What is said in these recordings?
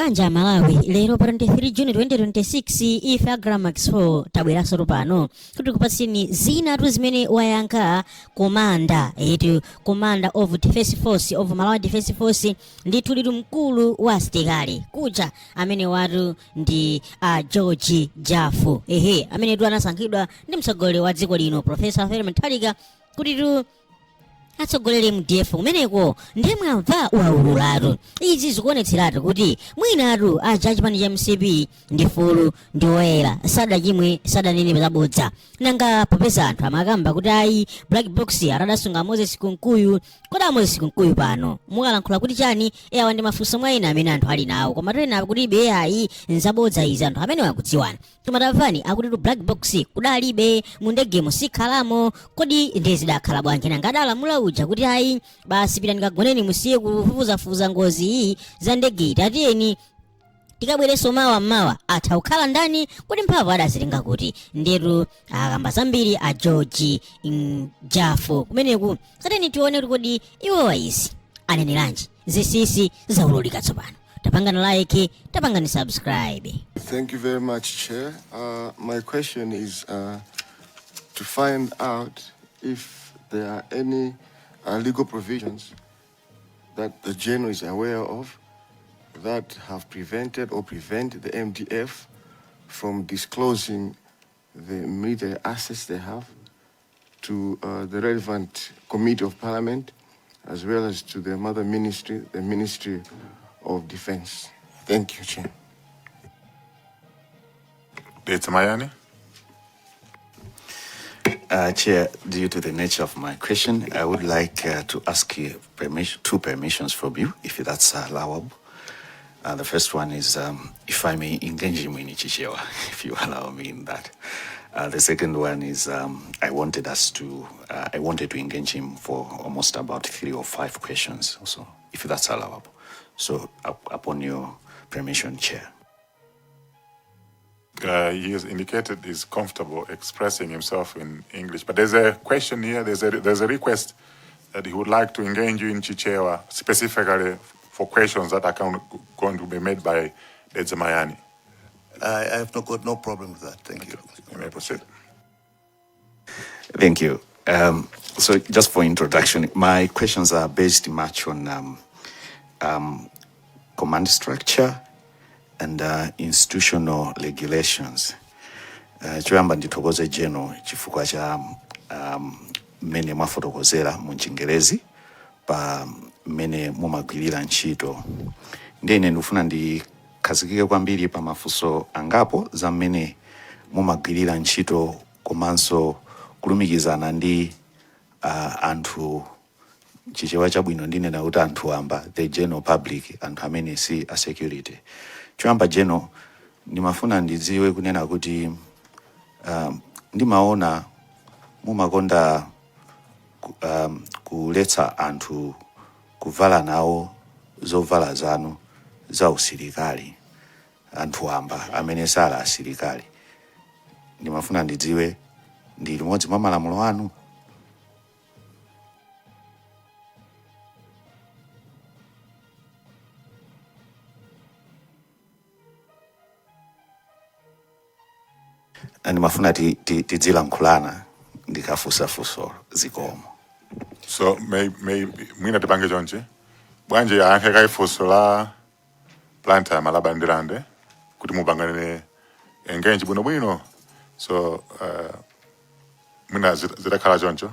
Bwanja Malawi lero pa 23 June 2026 ife Gramax 4 tabweraso pano kuti kupatseni zina zimene wayankha komanda etu commander of defense force of Malawi defense force ndi tulitu mkulu wa asilikali kuja amene watu ndi George Jafu amene tu anasankhidwa ndi mtsogoleri wa dziko lino Professor Fermi Talika kuti tu atsogolere MDF kumeneko ndiye mwamva waululatu. Izi zikuonetseratu kuti mwinatu aja chipani cha MCP ndi fulu ndi oyera sadachimwe sadanene zabodza nanga popeza anthu amakamba kuti ayi black box aradasunga Moses Kunkuyu koda Moses Kunkuyu pano mukalankhula kuti chani ewa ndi mafunso mwa ina amene anthu ali nawo koma tena kuti be ayi nzabodza izi anthu amene wakudziwana tumatavani akuti black box kudalibe mundege musikhalamo kodi ndezidakhala bwanji nanga dalamula uja kuti ayi basi pitani kagoneni musiye kufufuzafuza ngozi iyi za ndege tatiyeni tikabwereso mawa atha kukhala ndani kuti mphamvu adazilenga kuti ndetu akamba zambiri a George Jafu kumeneku sateni tione kodi iwo waisi aneneranji zisisi zaululika tsopano. Tapangana like, tapangani subscribe. Thank you very much, Chair. My question is to find out if there are any legal provisions that the General is aware of that have prevented or prevent the MDF from disclosing the military assets they have to the relevant Committee of Parliament, as well as to the mother ministry, the Ministry of Defense. Thank you, Chair. Chair, due to the nature of my question, I would like to ask you two permissions from you, if that's allowable. The first one is if I may engage him in Chichewa, if you allow me in that. The second one is I wanted to engage him for almost about 3 or 5 questions also, if that's allowable. So, upon your permission, Chair. He has indicated he's comfortable expressing himself in English, but there's a question here, there's a request that he would like to engage you in Chichewa, specifically for questions that are going to be made by Mayani. I have got no problem with that. Thank you. You may proceed. Thank you. So just for introduction, my questions are based much on command structure and institutional regulations. Choyamba ndithokoze General chifukwa cha mene mwafotokozera mu Chingerezi pa mene mumagwirira ntchito. Ndine ndifuna ndikhazikike kwambiri pa mafunso angapo za mene mumagwirira ntchito komanso kulumikizana ndi anthu chichewa chabwino ndine na kuti anthu amba the general public anthu amene si a security. Choyamba General ndimafuna ndidziwe kunena kuti ndimaona mumakonda kuletsa anthu kuvala nawo zovala zanu za usilikali anthu amba amene sala asilikali. Ndimafuna ndidziwe ndi limodzi mwa malamulo anu. Ndimafuna tidzilankhulana ndikafusafuso zikomo. So mwina tipange chonchi Bwanji ayankhe kaifunso la planta malabandirande kuti mupangane engage bwino. So mwina zidakhala choncho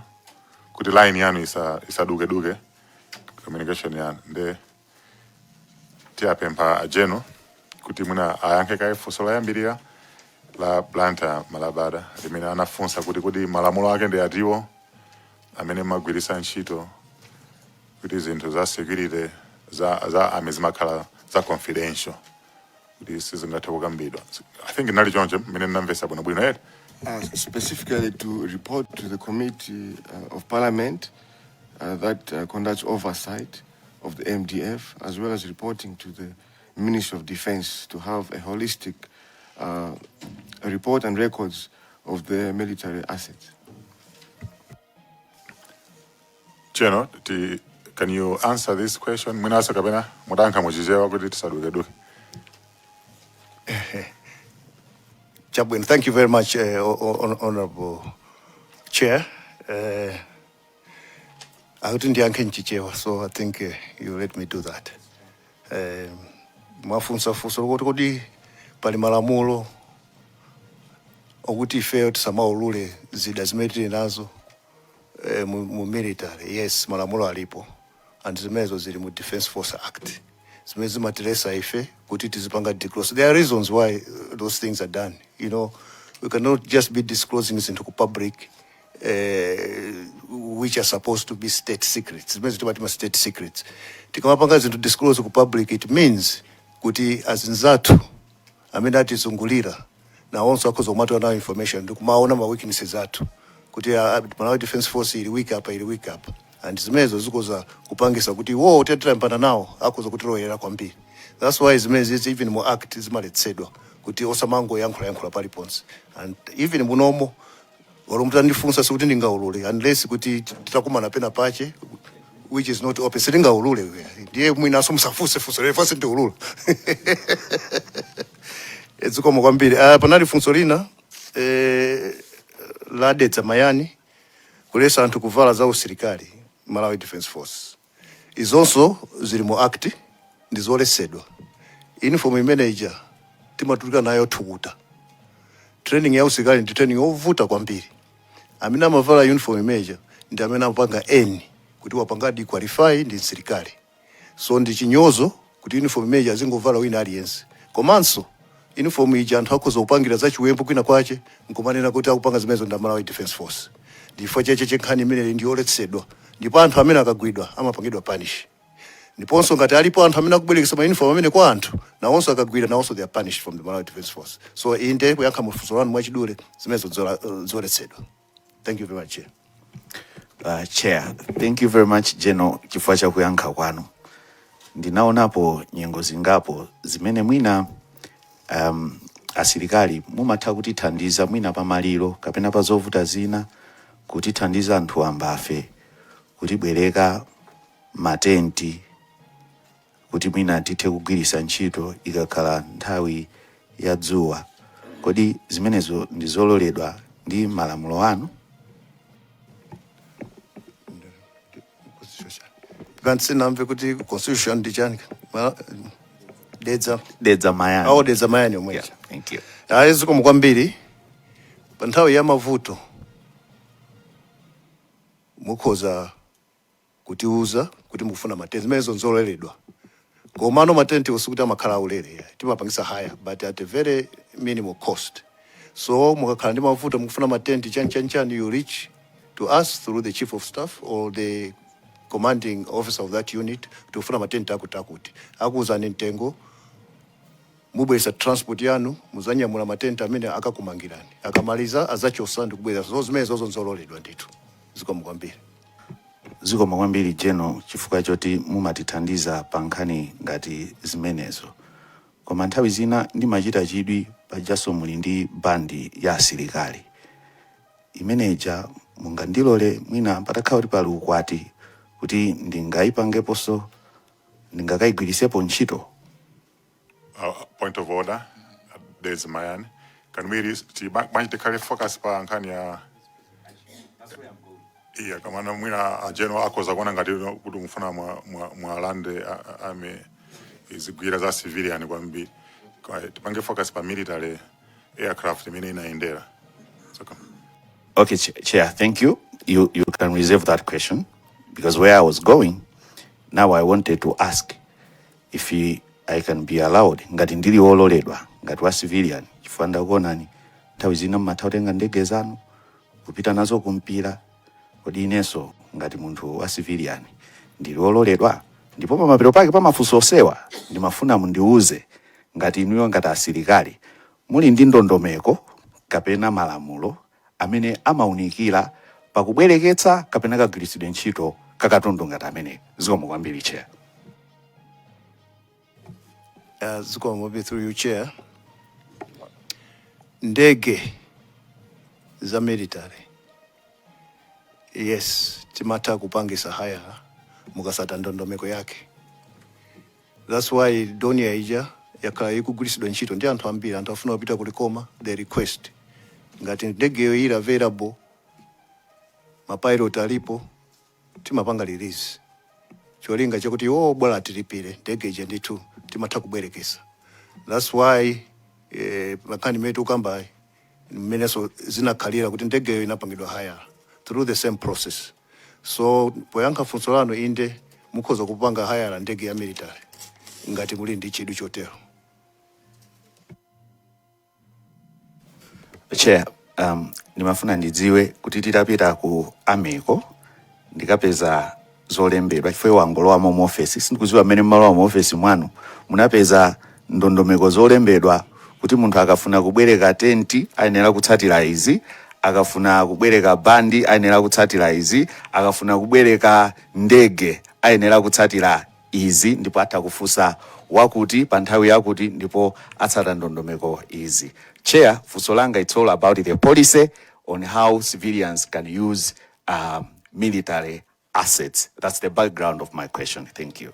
kuti line yanu isaduke communication yanu nde tiyapempha General kuti mwina ayankhe kaifunso la yambirira la planta malabada limene anafunsa kuti malamulo ake ndi atiwo amene magwirisa ntchito kuti zinthu za security za amezimakhala za confidential kuti sizingathe kukambidwa. I think inali choncho mene ndamvesa bwino yet. Specifically to report to the Committee of Parliament that conducts oversight of the MDF, as well as reporting to the Ministry of Defense to have a holistic report and records of the military assets. General, can you answer this question? Mwina kabena mudanka muchichewa kuti tisaduke. Chabwin, thank you very much, Honorable Chair. I wouldn't yanke nchichewa, so I think you let me do that. Mafunsa kodi pali malamulo okuti ife tisamaulule zida zimene nazo mu military. Yes, malamulo alipo, and zimenezo zili mu Defense Force Act. Zimene zimatilesa ife kuti tizipanga disclose. There are reasons why those things are done. You know, we cannot just be disclosing this into public, which are supposed to be state secrets. Zimene zimatima state secrets. Tikamapanga zinthu disclose ku public, it means kuti azinzatu amene atizungulira na onso akoza kumatola nawo information ndikumaona ma weaknesses athu kuti Malawi Defense Force ili weak up, and zimenezo zikoza kupangisa kuti wo tetera mpana nawo akoza kutiloyera kwambiri. That's why zimene even more act zimaletsedwa kuti osamango yankhula paliponse, and even munomo walomutanifunsa sikuti ndingaulule unless kuti titakumana pena pache which is not open. Siringaulule ndiye mwina aso musafuse refase ndiulula. Ezikoma kwambiri. Panali funso lina la dedza mayani kulesa anthu kuvala za usilikali Malawi Defense Force. Izonso zili mu act ndizolesedwa. Uniform manager timatulika nayo thukuta. Training ya usilikali ndi training yovuta kwambiri. Amene amavala uniform manager ndi amene amapanga kuti wapanga qualify ndi usilikali. So ndi chinyozo kuti uniform manager zingovala wina aliyense. Komanso uniform ija anthu akoza kupangira za chiwembu kwina kwache nkumanena kuti akupanga zimenezo ndi Malawi Defense Force. Ndifo cheche nkhani imene ndi yoletsedwa. Ndipo anthu amene akagwidwa amapangidwa punish. Ndiponso ngati alipo anthu amene akubwerekesa ma uniform amene kwa anthu na onso akagwidwa na also they are punished from the Malawi Defense Force. So inde kuyankha mufunso wanu mwachidule zimenezo zoletsedwa. Thank you very much, Chair. Chair, thank you very much, General, chifukwa cha kuyankha kwanu. Ndinaonapo nyengo zingapo zimene mwina asilikali mumatha kutithandiza mwina pamaliro kapena pa zovuta zina, kutithandiza anthu ambafe, kutibwereka matenti, kuti mwina tithe kugwirisa ntchito ikakhala nthawi ya dzuwa. Kodi zimenezo ndizololedwa ndi malamulo anu? Kansi namve kuti constitution ndi chani dedza mayani. Dedza mayani omweja. Yeah, thank you. Ezikoma kwambiri pa nthawi ya mavuto mukhoza kutiuza kuti mukufuna matenti zimenezo nzololedwa. Komano matenti usikuti amakhala aulere timapangisa higher but at a very minimal cost. So mukakhala ndi mavuto mukufuna matenti chani you reach to us through the chief of staff or the commanding officer of that unit to funa matenti akuti akuzani mtengo mubwesa transport yanu muzanyamula matenti amene akakumangirani akamaliza azachosa ndikubweza zo zimenezo nzololedwa ndithu. Zikoma kwambiri. Zikoma kwambiri General chifukwa choti mumatithandiza pa nkhani ngati zimenezo. Koma nthawi zina ndimachita chidwi pajaso muli ndi bandi ya asilikali imeneja mungandilole mwina patakhala kuti pali ukwati kuti ndingaipangeponso ndingakaigwirisepo ntchito. Point of order, there's Mayan. Can we tikhale focus pa nkhani ya iya kamana mwina General akoza kuona ngati kuti mufuna mwalande ame izigwira za civilian kwambiri. Tipange focus pa military aircraft imene inaendera. So come. Okay, Chair, thank you. You can reserve that question because where I was going, now I wanted to ask if I can be allowed ngati ndili ololedwa ngati wa civilian chifanda kuonani nthawi zina mmatautenga ndege zanu kupita nazo kumpira. Kodi ineso ngati munthu wa civilian ndili ololedwa ndipo pamapiro pake pamafunso osewa ndimafuna mundiuze ngati inuyo ngati asilikali muli ndi ndondomeko kapena malamulo amene amaunikira pakubwereketsa kapena kagwiritsidwe ntchito kakatundu ngati amene. Zikoma kwambiri Chair. Zikoma through you, Chair. Ndege za military, yes, timata kupangisa haya mukasata ndondomeko yake. That's why Donia ija yakhala ikugwiritsidwa ntchito ndi anthu ambiri, anthu afuna kupita kulikoma, they request ngati ndegeyo ili available, mapilot alipo, timapanga release cholinga chakuti bora tilipire ndege ije ndithu timatha kubwerekesa. That's why makani metu kamba mmeneso zinakhalira kuti ndegeyo inapangidwa haya through the same process. So poyankha funso lanu inde mukhoza kupanga haya ndege ya military ngati muli ndi chidwi chotero. Chair, nimafuna ndidziwe kuti titapita ku ameko ndikapeza zolembedwa chifukwa wangolowa mu office, sindikudziwa mmene mmalowa mu office mwanu munapeza ndondomeko zolembedwa kuti munthu akafuna kubwereka tenti ayenera kutsatira izi, akafuna kubwereka bandi ayenera kutsatira izi, akafuna kubwereka ndege ayenera kutsatira izi, ndipo atakufunsa wakuti pa nthawi yakuti ndipo atsata ndondomeko izi. Chair, funso langa, it's all about the policy on how civilians can use military assets. That's the background of my question. Thank you.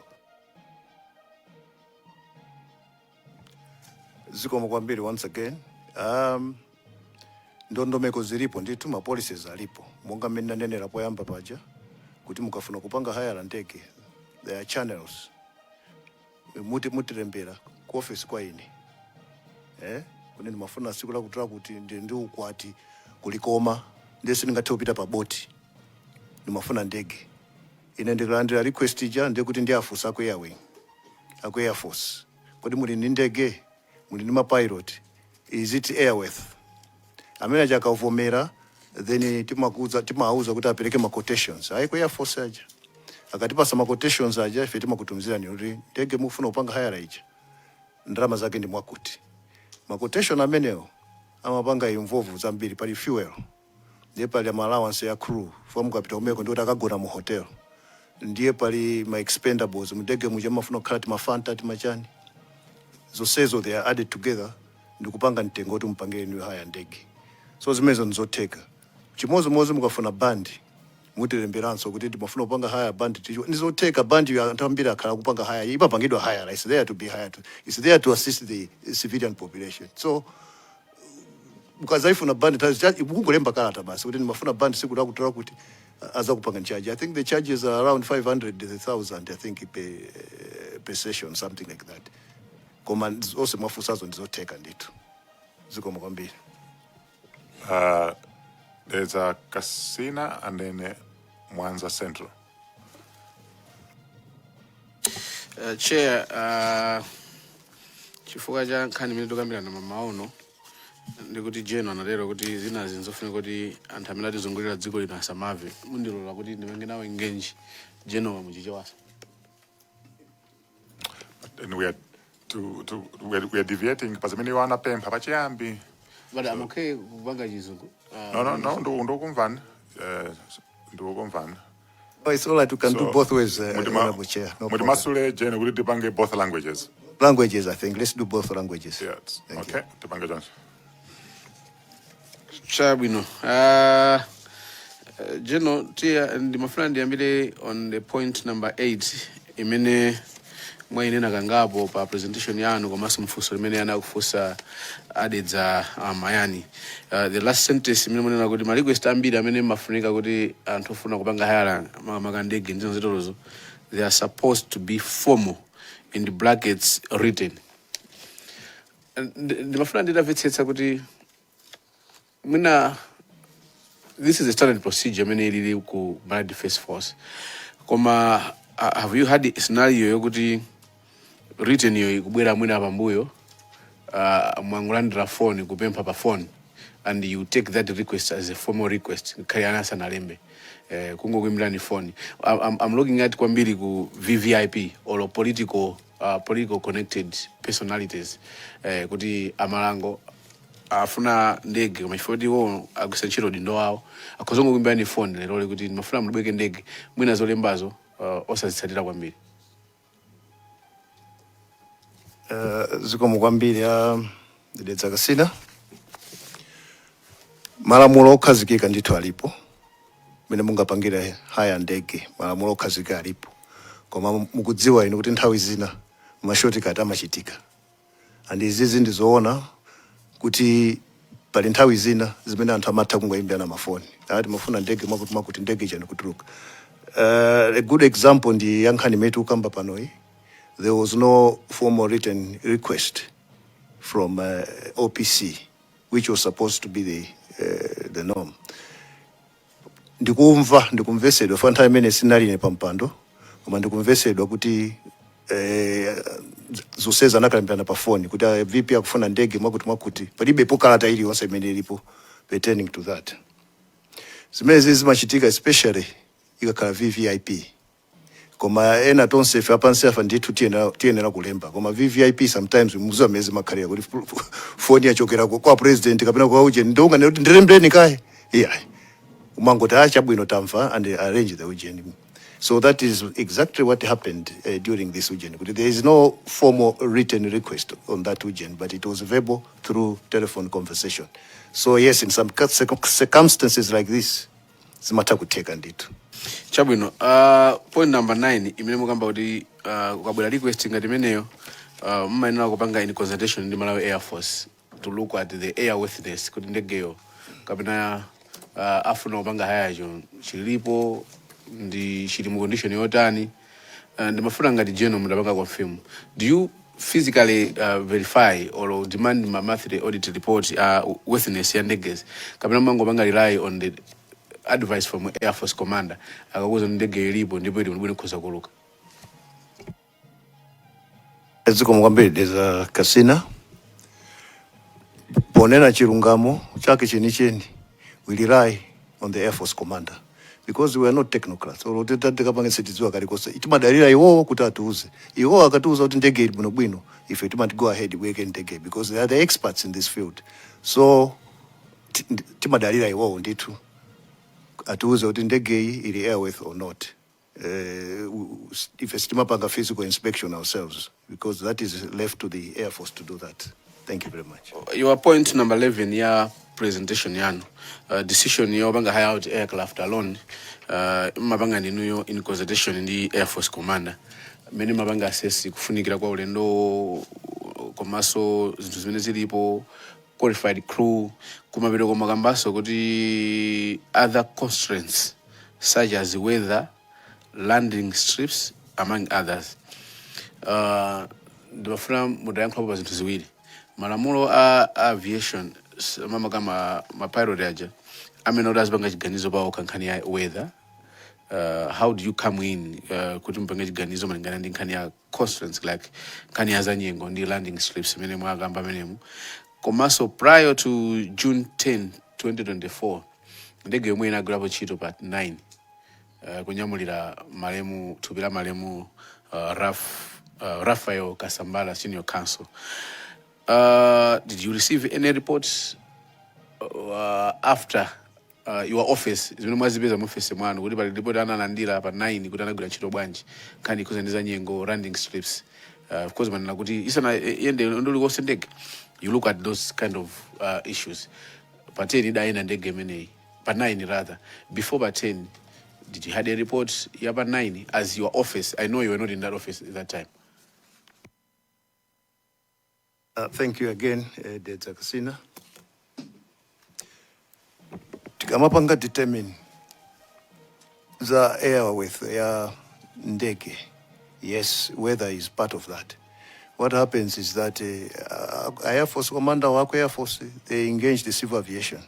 Zikomo kwambiri once again. Ndondomeko zilipo ndithu, ma policies alipo. Monga mmene ndanenera poyamba paja kuti mukafuna kupanga haya la ndege, there are channels. Mutilembera ku office kwa ine. Kuti ndimafuna siku lakutola kuti ndi ukwati kulikoma ndese ndingathe kupita pa boti. Ndimafuna ndege. Ine ndikulandira request ija ndikuti ndi afusa ku Air Force. Kodi muli ndi ndege, muli ndi mapilot, is it airworthy? Amene aja akavomera, then timauza kuti apereke ma quotations. Ku Air Force aja akatipasa ma quotations aja, ife timakutumizira ni kuti ndege mufuna upanga haya ija ndalama zake ndi mwakuti. Ma quotation amenewo amapanga involve zambiri, pali fuel, ndiye pali ma allowance ya crew from capital umeko ndi akagona mu hotel, ndiye pali ma expendables mudege muje mafuna kukhala timafanta timachani, zonsezo they are added together ndikupanga mtengo kuti mpangire ni haya ndege. So zimezo nizoteka chimodzimodzi mukafuna bandi mutilemberanso kuti timafuna kupanga haya bandi nizoteka bandi ya anthu ambiri akhala kupanga haya ipapangidwa haya, it's there to be hired, it's there to assist the civilian population. So mukazayifuna bandi kungolemba kalata basi kuti ndimafuna bandi siku lakutola kuti aza kupanga charge. I think the charges are around 500,000 I think per session, something like that. Koma ose mafusazo ndizoteka ndithu. Zikomo kwambiri. There's a Casina and then Mwanza Central. Chair, chifukwa cha nkhani imene tikambirana mamaono ndikuti jeno analero kuti zina zinzofuna kuti anthu amene atizungulira dziko lino asamave, mundilola kuti ndimenge nawo engage jeno wa muchichewasa. And we are deviating pazimene wana pempha pachiyambi. But I'm okay kubanga chizungu. No, ndokumvana. Ndokumvana. Oh, it's all right, you can do both ways, Honorable Chair. No problem. Masule jeno kuti tipange both languages. Languages, I think. Let's do both languages. Yes. Thank Okay. you. Tipange Jones. Chabino. Jeno, tia ndimafuna ndiyambire on the point number 8 imene mwainena kangapo pa presentation yanu komanso mfunso limene anakufunsa adedza mayani. The last sentence imene munena kuti ma request ambiri amene mafunika kuti anthu ofuna kupanga haya makandege ndino zitolozo, they are supposed to be formal, in the brackets written. Ndimafuna ndidamvetsetsa kuti this is a standard procedure amene ilili ku Malawi Defense Force. Koma have you had a scenario yokuti written yo ikubwera mwina pambuyo mwangulandira phone kupempha pa phone and you take that request as a formal request kali anasa nalembe kungokuimbirani phone. I'm looking at kwambiri ku VVIP or political connected personalities kuti amalango afuna ndege koma chifukwa iwo akusanchiro dindo wawo akhozongo kuimbirani phone lero kuti ndimafuna mlibweke ndege mwina zolembazo osazitsatira kwambiri. Zikomo kwambiri ndidetsa Kasina. Malamulo okhazikika ndithu alipo mene mungapangira haya ndege, malamulo okhazikika alipo, koma mukudziwa ino kuti nthawi zina mashoti kati amachitika. and izizi ndizoona kuti pali nthawi zina zimene anthu amatha kungoyimbirana mafoni ati mafuna ndege mwakuti ndege ija nikutuluka. A good example ndi yankhani metu ukamba panoyi. There was no formal written request from OPC, which was supposed to be the norm. Ndikumvesedwa fa nthawi imene sinaline pampando, koma ndikumvesedwa kuti zoseza anakalimbirana pa phone kuti VP akufuna ndege mwakuti palibe kalata iliyonse imene ilipo pertaining to that. Zimene zimachitika especially ikakhala VVIP. Koma ena tonse ife apansi afa ndithu tiyenera kulemba. Koma VVIP sometimes muzuwa mezi makhalira kuti phone yachokera kwa president kapena kwa uje ndonga kuti ndirembeni kaye. Yeah. Umangoti achabwino tamva and arrange the ujeni. So that is exactly what happened during this Ujen. There is no formal written request on that Ujen, but it was verbal through telephone conversation. So yes, in some circumstances like this, it's a matter to take and it. Chabwino, point number 9, imene mukamba kuti ukabwera request ngati imeneyo mmayenera kupanga in consultation ndi Malawi Air Force to look at the airworthiness kuti ndegeyo kapena afuna kupanga hayacho chilipo ndi chili mu condition yotani ndimafuna ngati general mudapanga confirm. Do you physically verify or demand my monthly audit report worthiness ya ndegezi kapena mangopanga rely on the advice from Air Force commander akakuza ndege ilipo ndipo ili mbuni kuza kuluka? Eziko mwambiri deza kasina ponena chilungamo chake cheni we rely on the Air Force commander because we are not technocrats or tateka setiziwa kalikosa itimadalira iwo kuti atuuze iwo akatuuza kuti ndege ili bwino if it might go ahead we can ndege because they are the experts in this field. So timadalira iwo ndithu atuuze kuti ndege ili airworthy or not. If estimapanga physical inspection ourselves because that is left to the Air Force to do that. Thank you very much. Your point number 11 ya presentation yanu decision yo banga hire out aircraft alone mabanga ninuyo in consultation ndi Air Force commander mene mabanga assess kufunikira kwa ulendo komaso zinthu zimene zilipo qualified crew kumapita kwa makambaso kuti other constraints such as weather, landing strips among others. Ndimafuna mudayankha pa zinthu ziwiri. Malamulo a aviation mama kama pilot aja amene odazipanga chiganizo pawo kankhani ya weather. How do you come in kuti mpanga chiganizo malingana ndi nkhani ya constraints like nkhani ya zanyengo ndi landing strips mene mwakamba menemu. Komaso prior to June 10, 2024 ndege yomwe inagulapo ntchito pa 9 kunyamulira malemu tupira malemu Rafael Kasambala Senior Counsel. Did you receive any reports after your office? Zimene mwazipeza mu office mwanu kuti pali report analandira pa 9 kuti anagula ntchito bwanji khani kuzendiza nyengo landing strips. Of course manena kuti isana yende ndoli wose ndege. You look at those kind of issues. Pa 10 idaina ndege imeneyi pa 9 rather. Before pa 10 did you had a report ya pa 9 as your office? I know you were not in that office at that time. Thank you again, Dr. Kasina. Tikamapanga determine the airworthy ya ndege. Yes, weather is part of that. What happens is that Air Force commander wako Air Force they engage the civil aviation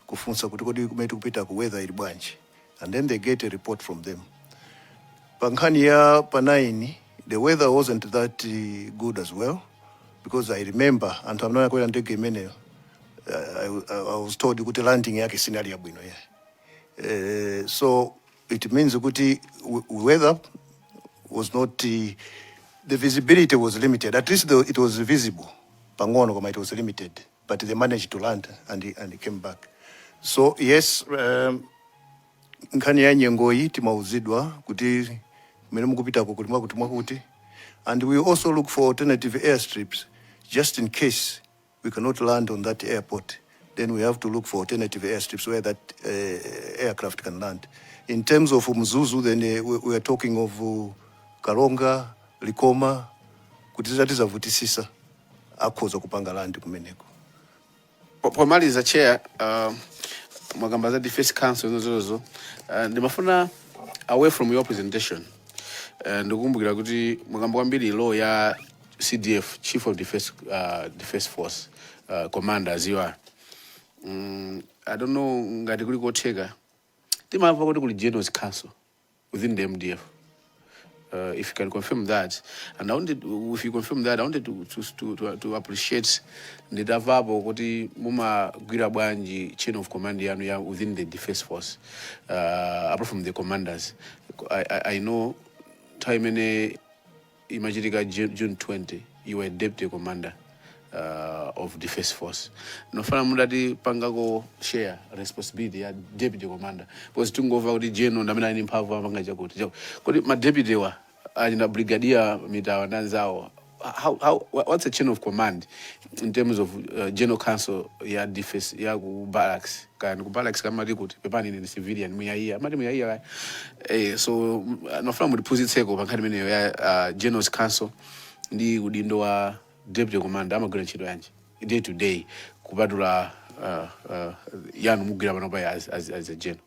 kufunsa kuti kodi kumetu kupita ku weather ili bwanji, and then they get a report from them. Pankhani ya pa 9 the weather wasn't that good as well. Because I remember, and I'm not going to take a minute, I was told to landing yake scenario bwino yeah. So it means kuti weather was not the visibility was limited. At least it was visible. Pangono kama it was limited, but they managed to land and he came back. So yes, nkhani ya nyengoyi timauzidwa kuti mene mukupita kukulimwa kuti and we also look for alternative airstrips. Just in case we cannot land on that airport, then we have to look for alternative airstrips where that aircraft can land. In terms of Mzuzu, then we are talking of Karonga, Likoma, kutizatiza vutisisa. akhoza kupanga land kumeneko. Pomaliza chair, mwagamba za defense council zozo. Ndimafuna away from your presentation. Ndikumbukira kuti mwagamba kwambiri law ya CDF, Chief of Defense Force, Commander as you are. I don't know ngati kuli kotheka. Timamva kuti kuli General Council within the MDF. If you can confirm that, and if you confirm that, I wanted to appreciate the Davabo kuti muma gwira Bwanji chain of command yanu within the defense force, apart from the commanders. I know time in Imagiriga June 20, you were deputy commander of defense force. Nofana mudati pangago share responsibility ya deputy commander. Because tungo over the general ndamina ni mpava panga jakuti. Kodi ma deputy wa na brigadier mitawa nanzao. What's the chain of command in terms of general council ya defense ya ku barracks? Kan ku barracks kama dikuti pepani ni civilian muyaiya. Mati muyaiya. So nofana mudipuzi tseko pankani mene ya general council ndi udindo wa deputy commander amagwira ntchito yanji day to day kubadula yanu mugwira pano pa as a general.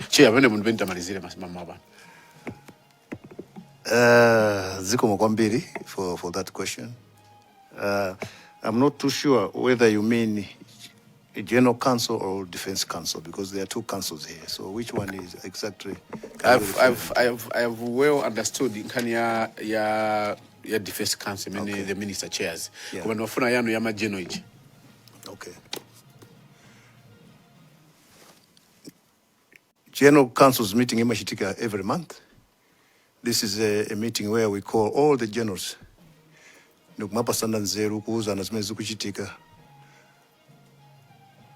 Chair pene mundu pentamalizire masimama apa. Zikomo kwambiri for that question. I'm not too sure whether you mean a general council or defense council, because there are two councils here. So which one is exactly? I've well understood in Kenya ya defense council, many Okay. the minister chairs. Yeah. Kwa nafuna yanu ya general. Okay. General Council's meeting in Mashitika every month. This is a meeting where we call all the generals. Nukumapa sanda nzeru kuuza na zimezu kuchitika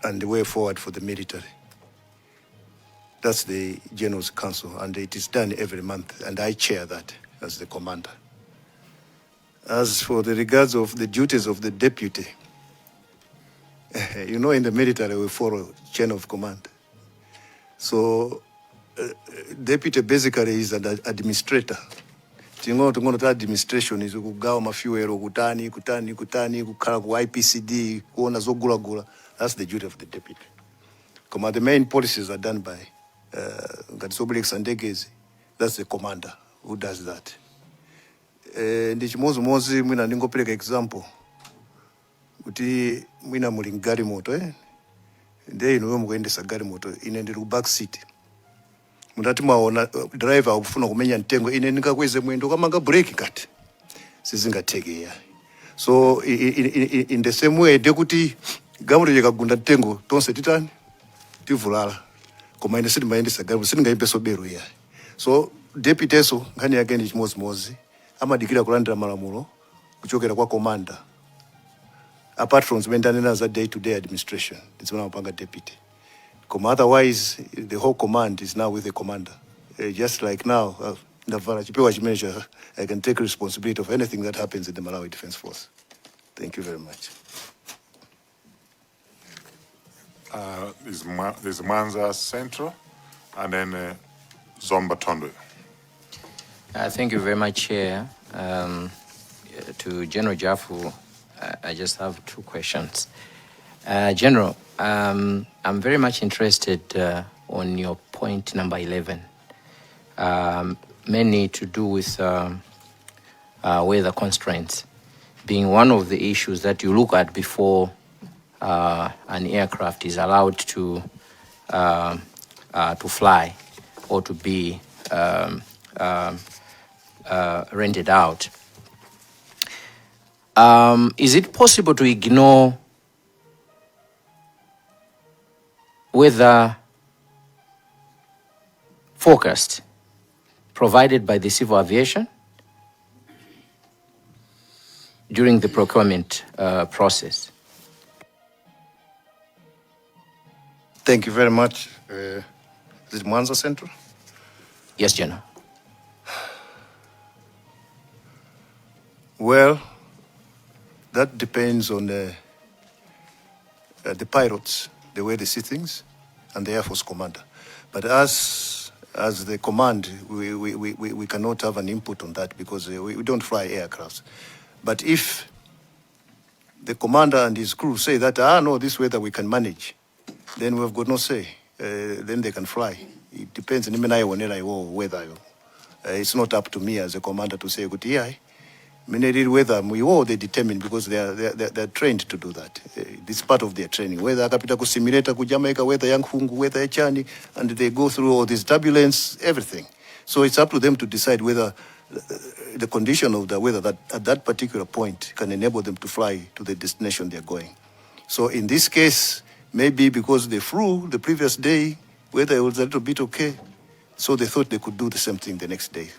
and the way forward for the military. That's the General's Council, and it is done every month, and I chair that as the commander. As for the regards of the duties of the deputy, you know, in the military we follow chain of command. So, deputy basically is an administrator. Tingono administration is kugawa mafuero kutani kukhala ku IPCD kuona zogulagula. That's the duty of the deputy. Come the main policies are done by Ngatisobulek Sandegezi. That's the commander who does that. Ndichimozi mwina ndingopeleka example kuti mwina muli ngari moto nde ino mukuendesa gari moto ine ndiri ku back seat mundati maona driver akufuna kumenya mtengo ine ndingakweze mwendo kamanga break kati sizingathekeya. So in the same way ndekuti gamulo yakagunda mtengo tonse titani tivulala koma ine sindimayendesa gari sindingayimbeso bero ya. So deputy so nkhani yake ndi chimodzimodzi amadikira kulandira malamulo kuchokera kwa commander. Apart from zimene za day-to-day administration, it's when I'm deputy. Otherwise, the whole command is now with the commander. Just like now, I can take responsibility of anything that happens in the Malawi Defense Force. Thank you very much. There's Mwanza Central, and then Zomba Tondo. Thank you very much, Chair. To General Jafu, I just have two questions. General, I'm very much interested on your point number 11, mainly to do with weather constraints, being one of the issues that you look at before an aircraft is allowed to fly or to be rented out. Is it possible to ignore weather forecast provided by the civil aviation during the procurement process? Thank you very much. Is it Mwanza Central? Yes, General. Well, that depends on the pilots, the way they see things, and the Air Force commander. But as the command, we cannot have an input on that because we don't fly aircrafts. But if the commander and his crew say that, no, this weather we can manage, then we've got no say. Then they can fly. It depends on weather. It's not up to me as a commander to say, good, yeah, weather, they determine because they're trained to do that. It's part of their training. Whether akapita ku simulator ku Jamaica, whether young hungu, whether echani, and they go through all this turbulence, everything. So it's up to them to decide whether the condition of the weather that at that particular point can enable them to fly to the destination they're going. So in this case, maybe because they flew the previous day, weather was a little bit okay, so they thought they could do the same thing the next day.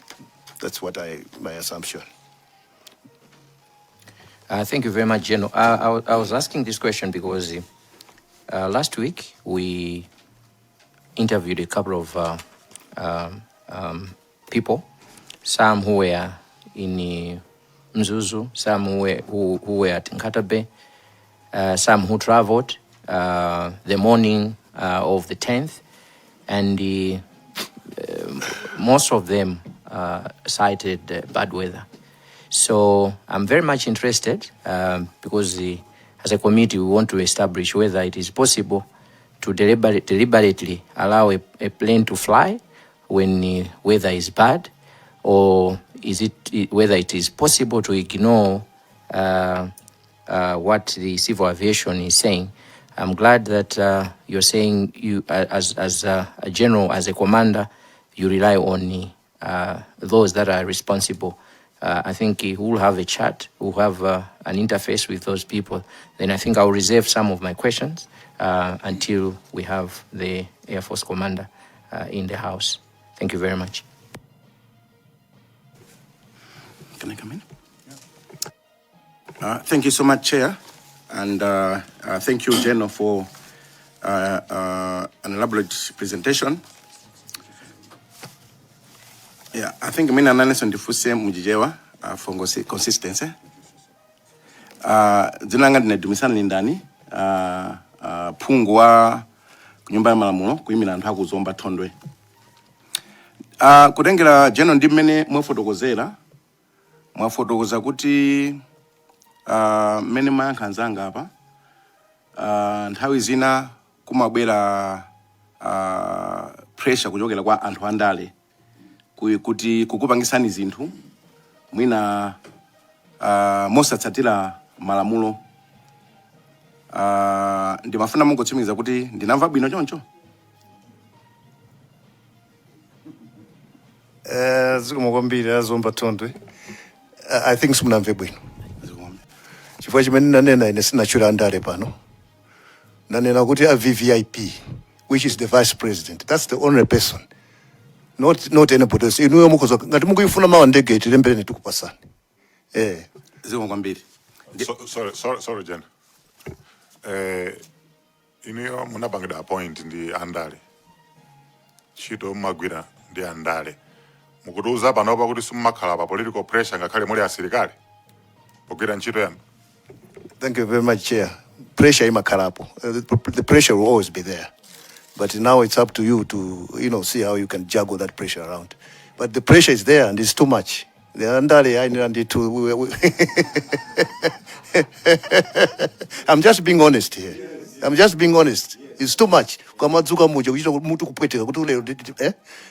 That's what my assumption. Thank you very much, General. I was asking this question because last week we interviewed a couple of people, some who were in Mzuzu, some who were at Nkatabe, some who traveled the morning of the 10th, and most of them cited bad weather. So I'm very much interested because as a committee we want to establish whether it is possible to deliberately allow a plane to fly when the weather is bad, or is it whether it is possible to ignore what the civil aviation is saying. I'm glad that you're saying you, as a general, as a commander, you rely on those that are responsible. I think we'll have a chat, we'll have an interface with those people. Then I think I'll reserve some of my questions until we have the Air Force commander in the house. Thank you very much. Can I come in? Thank you so much, Chair. And thank you, General, for an elaborate presentation. Yeah, I think mina analysis on the fuse mujijewa for consistency. Zinanga dinedumisana lindani pungwa kunyumba ya malamulo kuimila ntaku zomba tondwe. Kutengela General ndimene mwafotokoza kuti mene mayankhanzanga apa nthawi zina kumabwera pressure kuchokera kwa anthu andale kuti kukupangisani zinthu mwina mosatsatira malamulo. Ndimafuna mungotsimikiza kuti ndinamva bwino choncho. Zikomokwambiri azomba tondwe. I think simunamve bwino. Chifukwa chimene nanena ine sinachula andale pano. Nanena kuti a VVIP, which is the vice president. That's the only person. Not anybody else. Inuyo mukoza ngati mukuyifuna mawa ndege itilembere tukupasani. Zikomokwambiri. Sorry, Jen. Inuyo munapangida point ndi andale. Chito magwira ndi andale. Mukutuza panopa kuti simumakhala pa political pressure ngakhale muli asilikali pogwira ntchito yanu. Thank you very much, Chair. Pressure imakhalapo. The pressure will always be there. But now it's up to you to, see how you can juggle that pressure around. But the pressure is there and it's too much. The andale I need to. I'm just being honest here. I'm just being honest. It's too much.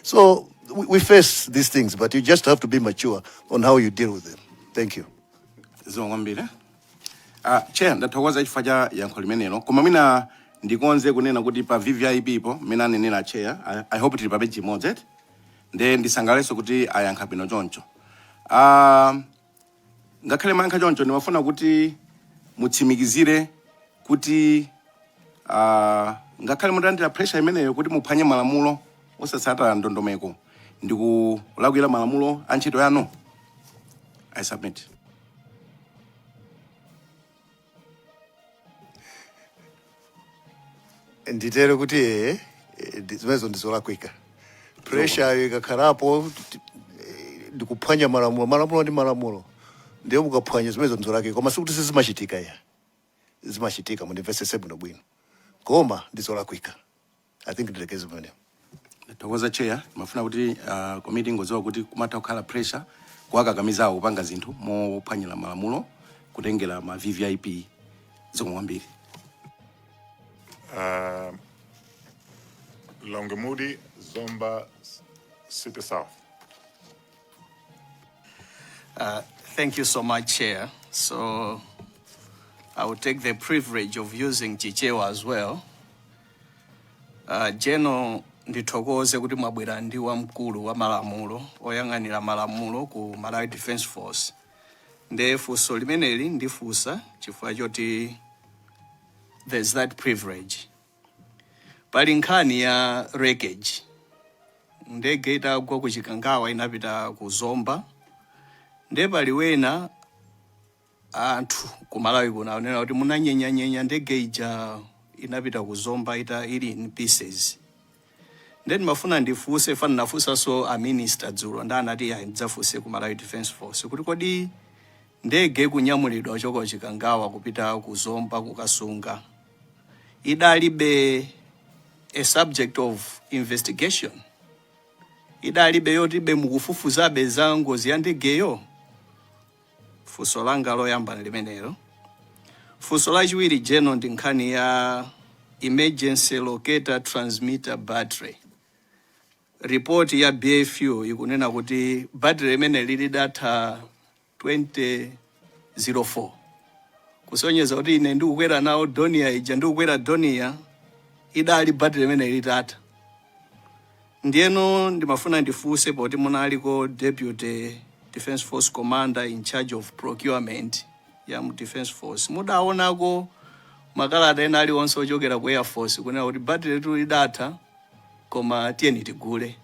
So we face these things, but you just have to be mature on how you deal with them. Thank you. Chair, ndathokoza chifukwa cha yankho limenelo. Koma mina ndikonze kunena kuti pa VVIP ipo mina nenera Chair. I hope tili pa page imodzi. Then ndisangaleso kuti ayankha bwino choncho. Ngakhale mayankha choncho ndimafuna kuti mutsimikizire kuti ngakhale mutandira pressure imeneyo kuti muphwanye malamulo osatsata ndondomeko ndikulakwira malamulo a ntchito yanu. I submit. Nditero kuti zimezo ndizolakwika. Pressure ikakhalapo ndikuphwanya malamulo ndi malamulo. Ndiyo mukaphwanya zimezo ndizolakwika. Koma sikuti sizimachitika ya. Zimachitika mundimvesese bwino. Koma ndizolakwika. I think ndilekeze pamene. Ndatokoza Chair, mafuna kuti committee ngoziwa kuti kumatha kukhala pressure kuwakakamizawo kupanga zinthu mophwanyira malamulo kutengera ma VVIP zikomo kwambiri. Longemudi, Zomba, City South. Thank you so much, Chair. So I will take the privilege of using Chichewa as well. Jeno ndithokoze kuti mwabwera ndi wamkulu wa malamulo oyang'anira malamulo ku Malawi Defence Force. Nde funso limeneli ndifunsa chifukwa choti there's that privilege. Pali nkhani ya wreckage. Ndege itagwa ku Chikangawa inapita ku Zomba. Nde pali wena anthu ku Malawi kuno akunena kuti munanyenya ndege ija inapita ku Zomba ili in pieces. Then mafuna ndifunse fana nafunsa so a minister dzulo ndanati ya ndidzafunse ku Malawi Defence Force kuti kodi ndege kunyamulidwa kuchoka Chikangawa kupita ku Zomba kukasunga idalibe a subject of investigation, idalibe yotibe mukufufuzabe za ngozi ya ndegeyo. Funso langa loyamba limenelo. Funso lachiwiri jeno ndi nkhani ya emergency locator transmitter battery. Report ya BFU ikunena kuti battery imene lili data 2004. Kusonyeza kuti ine ndikukwera nawo Donia ija ndikukwera Donia idali battery imene lili data. Ndieno ndimafuna ndifunse poti munaliko Deputy Defence Force Commander in charge of procurement ya Defence Force. Mudaonako makalata ena aliwonse ochokera ku Air Force kunena kuti battery letu data koma tiyeni tigule.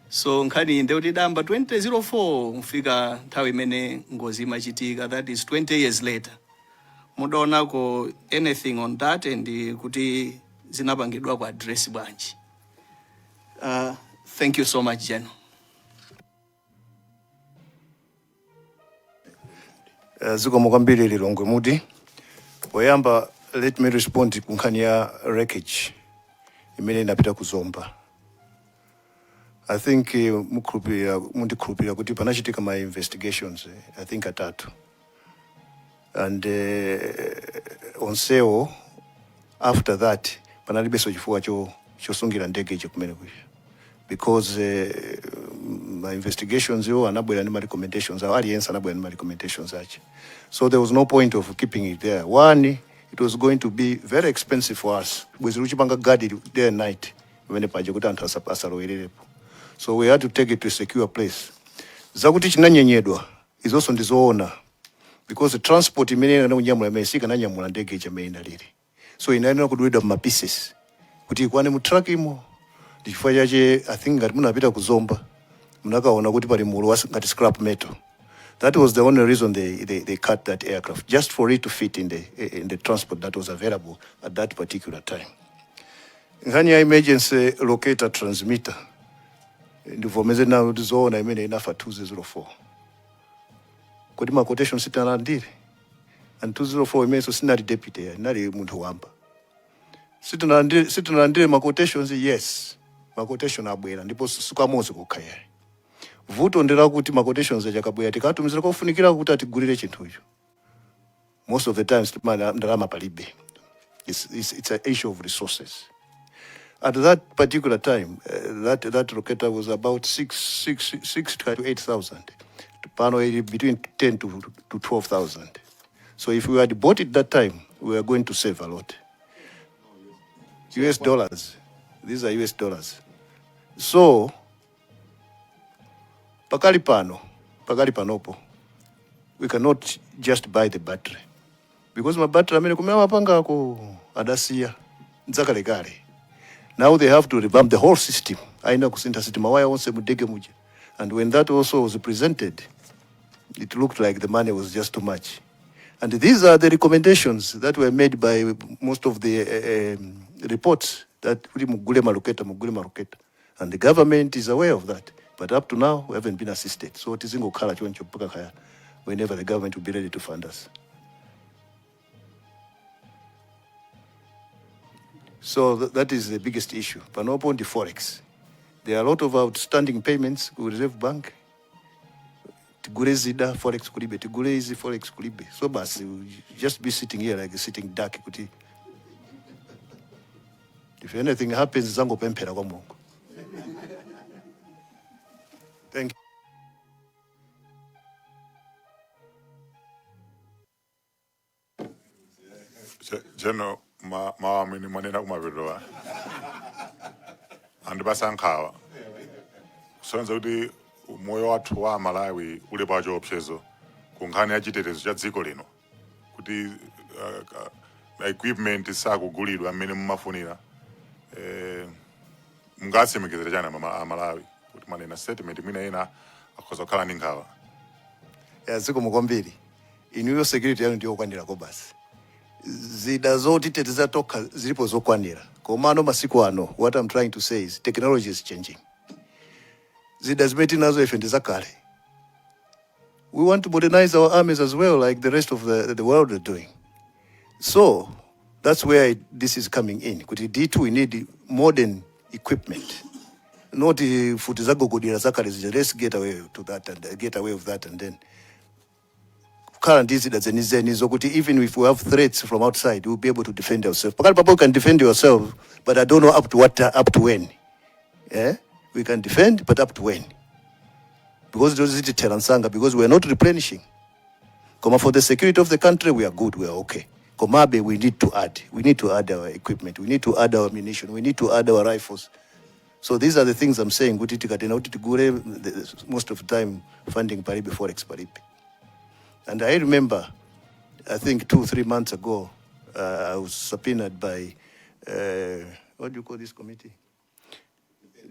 So nkhani ndi kuti damba 2004 mfika nthawi imene ngozi imachitika, that is 20 years later. Mudaonako anything on that and kuti zinapangidwa ku address Bwanji. Thank you so much, General. Zikomo kwambiri lilongwe mudi. Poyamba let me respond ku nkhani ya wreckage imene inapita ku Zomba. I think mundikhulupirira kuti panachitika ma investigations I think atatu. And onsewo after that panalibenso chifukwa chosungira ndege ichi kumene kuja. Because my investigations anabwera ndi ma recommendations, aliyense anabwera ndi ma recommendations ache. So there was no point of keeping it there. One, it was going to be very expensive for us. Bwezi luchipanga guard day and night when paje kuti anthu asalowererepo. So we had to take it to a secure place. Zakuti chinanyanyedwa is also ndizoona because the transport imene ananyamula imesika nanyamula ndege ichi imene inalili. So inaenda kudwida ma pieces kuti ikwane mu truck imo. Chifukwa chache I think ngati munapita ku Zomba munakaona kuti pali mulu ngati scrap metal. That was the only reason they cut that aircraft, just for it to fit in the transport that was available at that particular time. Nkhani ya emergency locator transmitter ndivomeze na zona imene inafa 2004. Kodi ma quotation sitanalandire and 2004 imeso sinali deputy nali munthu wamba. Sitanalandire ma quotations, yes. Ma quotation abwera ndipo sukamozi kukhaya. Vuto ndira kuti ma quotations achakabwera tikatumizira kufunikira kuti atigulire chinthu icho. Most of the times ndalama palibe. It's an issue of resources. At that particular time, that locator was about 6 to 8,000. Pano between 10 to 12,000. So if we had bought it that time, we were going to save a lot. US dollars. These are US dollars. So, pakali panopo, we cannot just buy the battery. Because my battery, kumema panga ko adasiya, nzakalekale. Now they have to revamp the whole system. Aina kusinta system, waya onse mudege muje. And when that also was presented, it looked like the money was just too much. And these are the recommendations that were made by most of the reports that mugule maroketa. And the government is aware of that. But up to now, we haven't been assisted. So it is whenever the government will be ready to fund us. So that is the biggest issue. Panopo on the Forex. There are a lot of outstanding payments with Reserve Bank. tigule zida forex kulibe, tigule easy forex kulibe. So basi, just be sitting here like a sitting duck kuti. If anything happens, zango pempera kwa Mungu. Thank you. General mawamini manena kumaperowa andibasankhawa kusonyeza kuti moyo wathu wa Malawi uli pa chiopsezo ku nkhani ya chitetezo cha dziko lino kuti equipment sakugulidwa amene mumafunira mungatsimikizire chani Malawi kuti manena statement mwina ena akhoza kukhala ndi nkhawa ziko mukwambiri inuyo security yanu ndiyo okwanirako basi zida zotiteteza toka zilipo zokwanira komano masiku ano. What I'm trying to say is technology is changing. Zida zimeti nazo ife ndizakale. We want to modernize our armies as well, like the rest of the world are doing. So that's where this is coming in. Kuti D2 we need modern equipment, not futi za gogodira zakale. Let's get away to that and get away with that, and then current is that even if we have threats from outside, we'll be able to defend ourselves. People can defend yourself, but I don't know up to when. Yeah, we can defend, but up to when? Because those is the because we are not replenishing. For the security of the country, we are good, we are okay. Komabe, we need to add. We need to add our equipment. We need to add our ammunition. We need to add our rifles. So these are the things I'm saying. Most of the time, funding paribe forex paribe. And I remember, I think 2-3 months ago, I was subpoenaed by, what do you call this committee?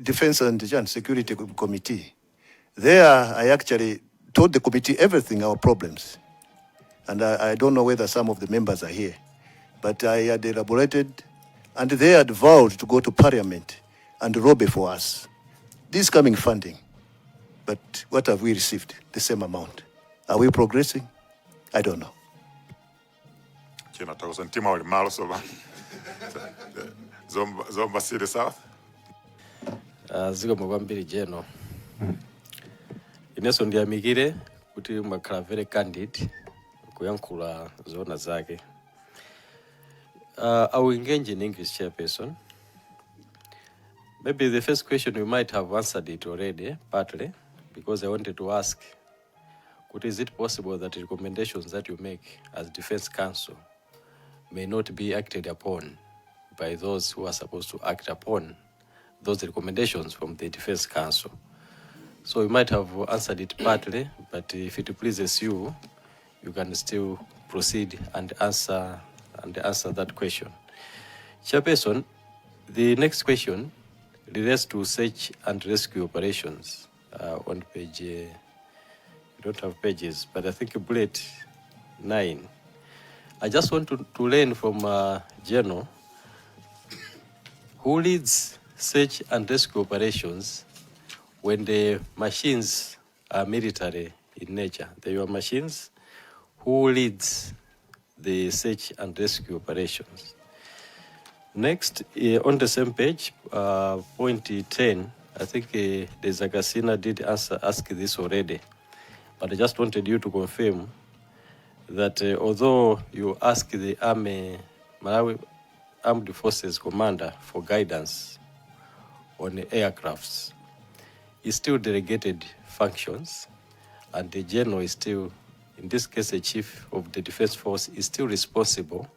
Defense and Security Committee. There, I actually told the committee everything, our problems. And I don't know whether some of the members are here. But I had elaborated, and they had vowed to go to Parliament and lobby for us. This coming funding. But what have we received? The same amount. Are we progressing? I don't know. Zomba City South. Ziko mwambiri jeno. Ineso ndiyamikire kuti mwakhala very candid kuyankhula zona zake. I will engage in English, Chairperson. Maybe the first question we might have answered it already, partly, because I wanted to ask, is it possible that recommendations that you make as Defense Council may not be acted upon by those who are supposed to act upon those recommendations from the Defense Council? So you might have answered it partly, but if it pleases you, you can still proceed and answer that question. Chairperson, the next question relates to search and rescue operations on page, you don't have pages, but I think bullet 9. I just want to learn from General, who leads search and rescue operations when the machines are military in nature. They are machines. Who leads the search and rescue operations? Next, on the same page, point 10, I think the Zagasina did ask this already, but I just wanted you to confirm that although you asked the Malawi Armed Forces Commander for guidance on the aircrafts, he still delegated functions, and the General is still, in this case, the Chief of the Defense Force is still responsible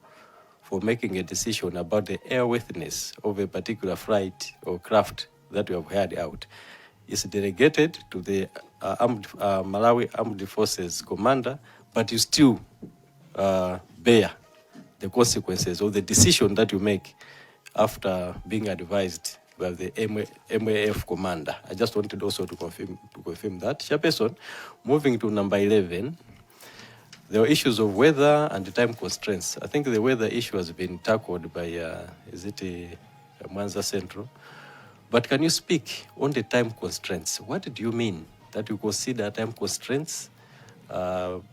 for making a decision about the airworthiness of a particular flight or craft that we have carried out. It's delegated to the Malawi Armed Forces Commander, but you still bear the consequences of the decision that you make after being advised by the MAF commander. I just wanted also to confirm that. Chairperson, moving to number 11, there are issues of weather and time constraints. I think the weather issue has been tackled by, Mwanza Central? But can you speak on the time constraints? What do you mean that you consider time constraints?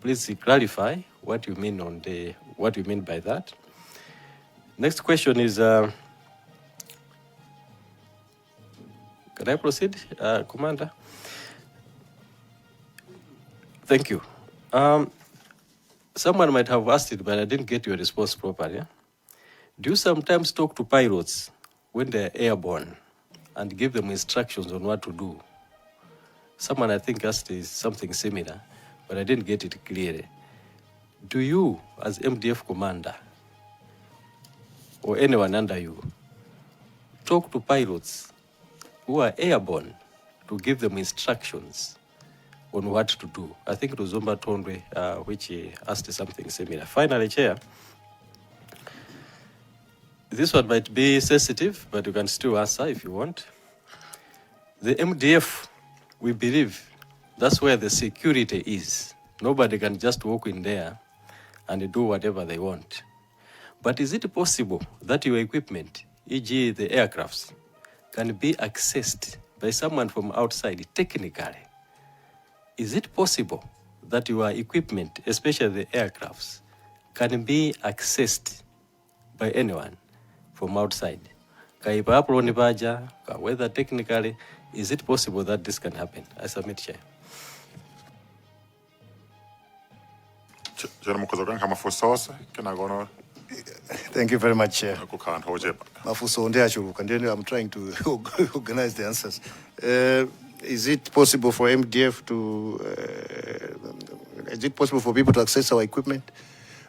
Please clarify what you mean what you mean by that. Next question is, can I proceed, Commander? Thank you. Someone might have asked it, but I didn't get your response properly. Yeah? Do you sometimes talk to pilots when they're airborne and give them instructions on what to do? Someone, I think, asked something similar, but I didn't get it clearly. Do you, as MDF commander, or anyone under you, talk to pilots who are airborne to give them instructions on what to do? I think it was Zomba Tondwe which asked something similar. Finally, Chair, this one might be sensitive, but you can still answer if you want. The MDF, we believe that's where the security is. Nobody can just walk in there and do whatever they want. But is it possible that your equipment, e.g. the aircrafts, can be accessed by someone from outside technically? Is it possible that your equipment, especially the aircrafts, can be accessed by anyone from outside? Whether technically, is it possible that this can happen? I submit, Chair. Thank you very much, Chair. Mafuso onde achuluka, and then I'm trying to organize the answers. Is it possible for MDF to? Is it possible for people to access our equipment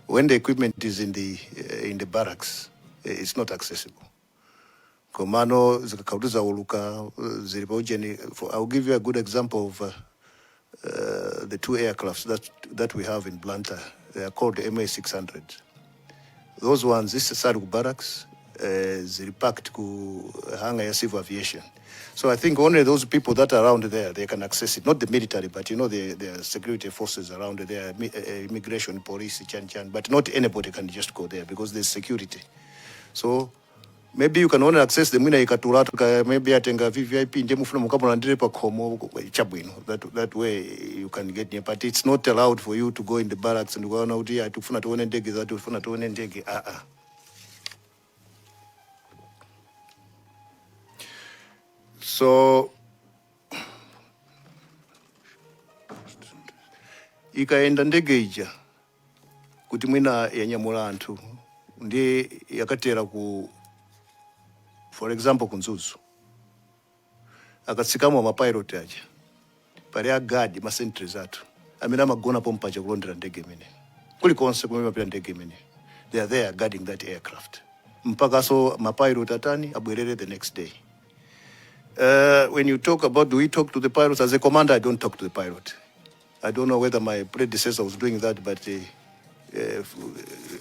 when the equipment is in the barracks? It's not accessible. Komano zikakautuza uluka zilipojeni. I'll give you a good example of the two aircrafts that we have in Blantyre. They are called the MA600. Those ones, this is Saruku barracks, packed to hangar ya civil aviation. So I think only those people that are around there, they can access it. Not the military, but you know, the security forces around there, immigration, police, chan, but not anybody can just go there because there's security. So maybe you can only access the mina ikatulatu, maybe atenga VVIP, njemufuna mukapona ndirepa komo chabwino. That way you can get near, but it's not allowed for you to go in the barracks and go out here, tufuna tuone ndege za tufuna tuone ndege. So ikaenda ndege ija kuti mwina yanyamula anthu ndi yakatera ku, for example, kunzuzu akatsikamo mapilot aja pali agadi masentries athu amene amagona pompacha kulondera ndege imene kulikonse kumene mapita ndege imene. They are there guarding that aircraft mpaka so mapilot atani abwerere the next day. When you talk about, do we talk to the pilots? As a commander, I don't talk to the pilot. I don't know whether my predecessor was doing that, but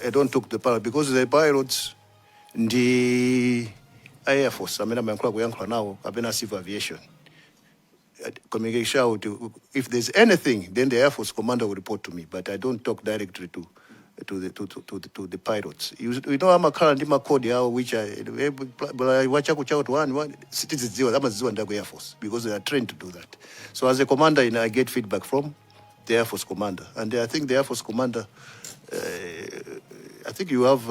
I don't talk to the pilot because the pilots, the Air Force, I mean, I'm now, I've been a civil aviation. Communication out, if there's anything, then the Air Force commander will report to me, but I don't talk directly to the pilots. You know, I'm a current Kodi, which I watch out one citizens and Air Force because they are trained to do that. So as a commander, I get feedback from the Air Force commander, and I think the Air Force commander, I think you have,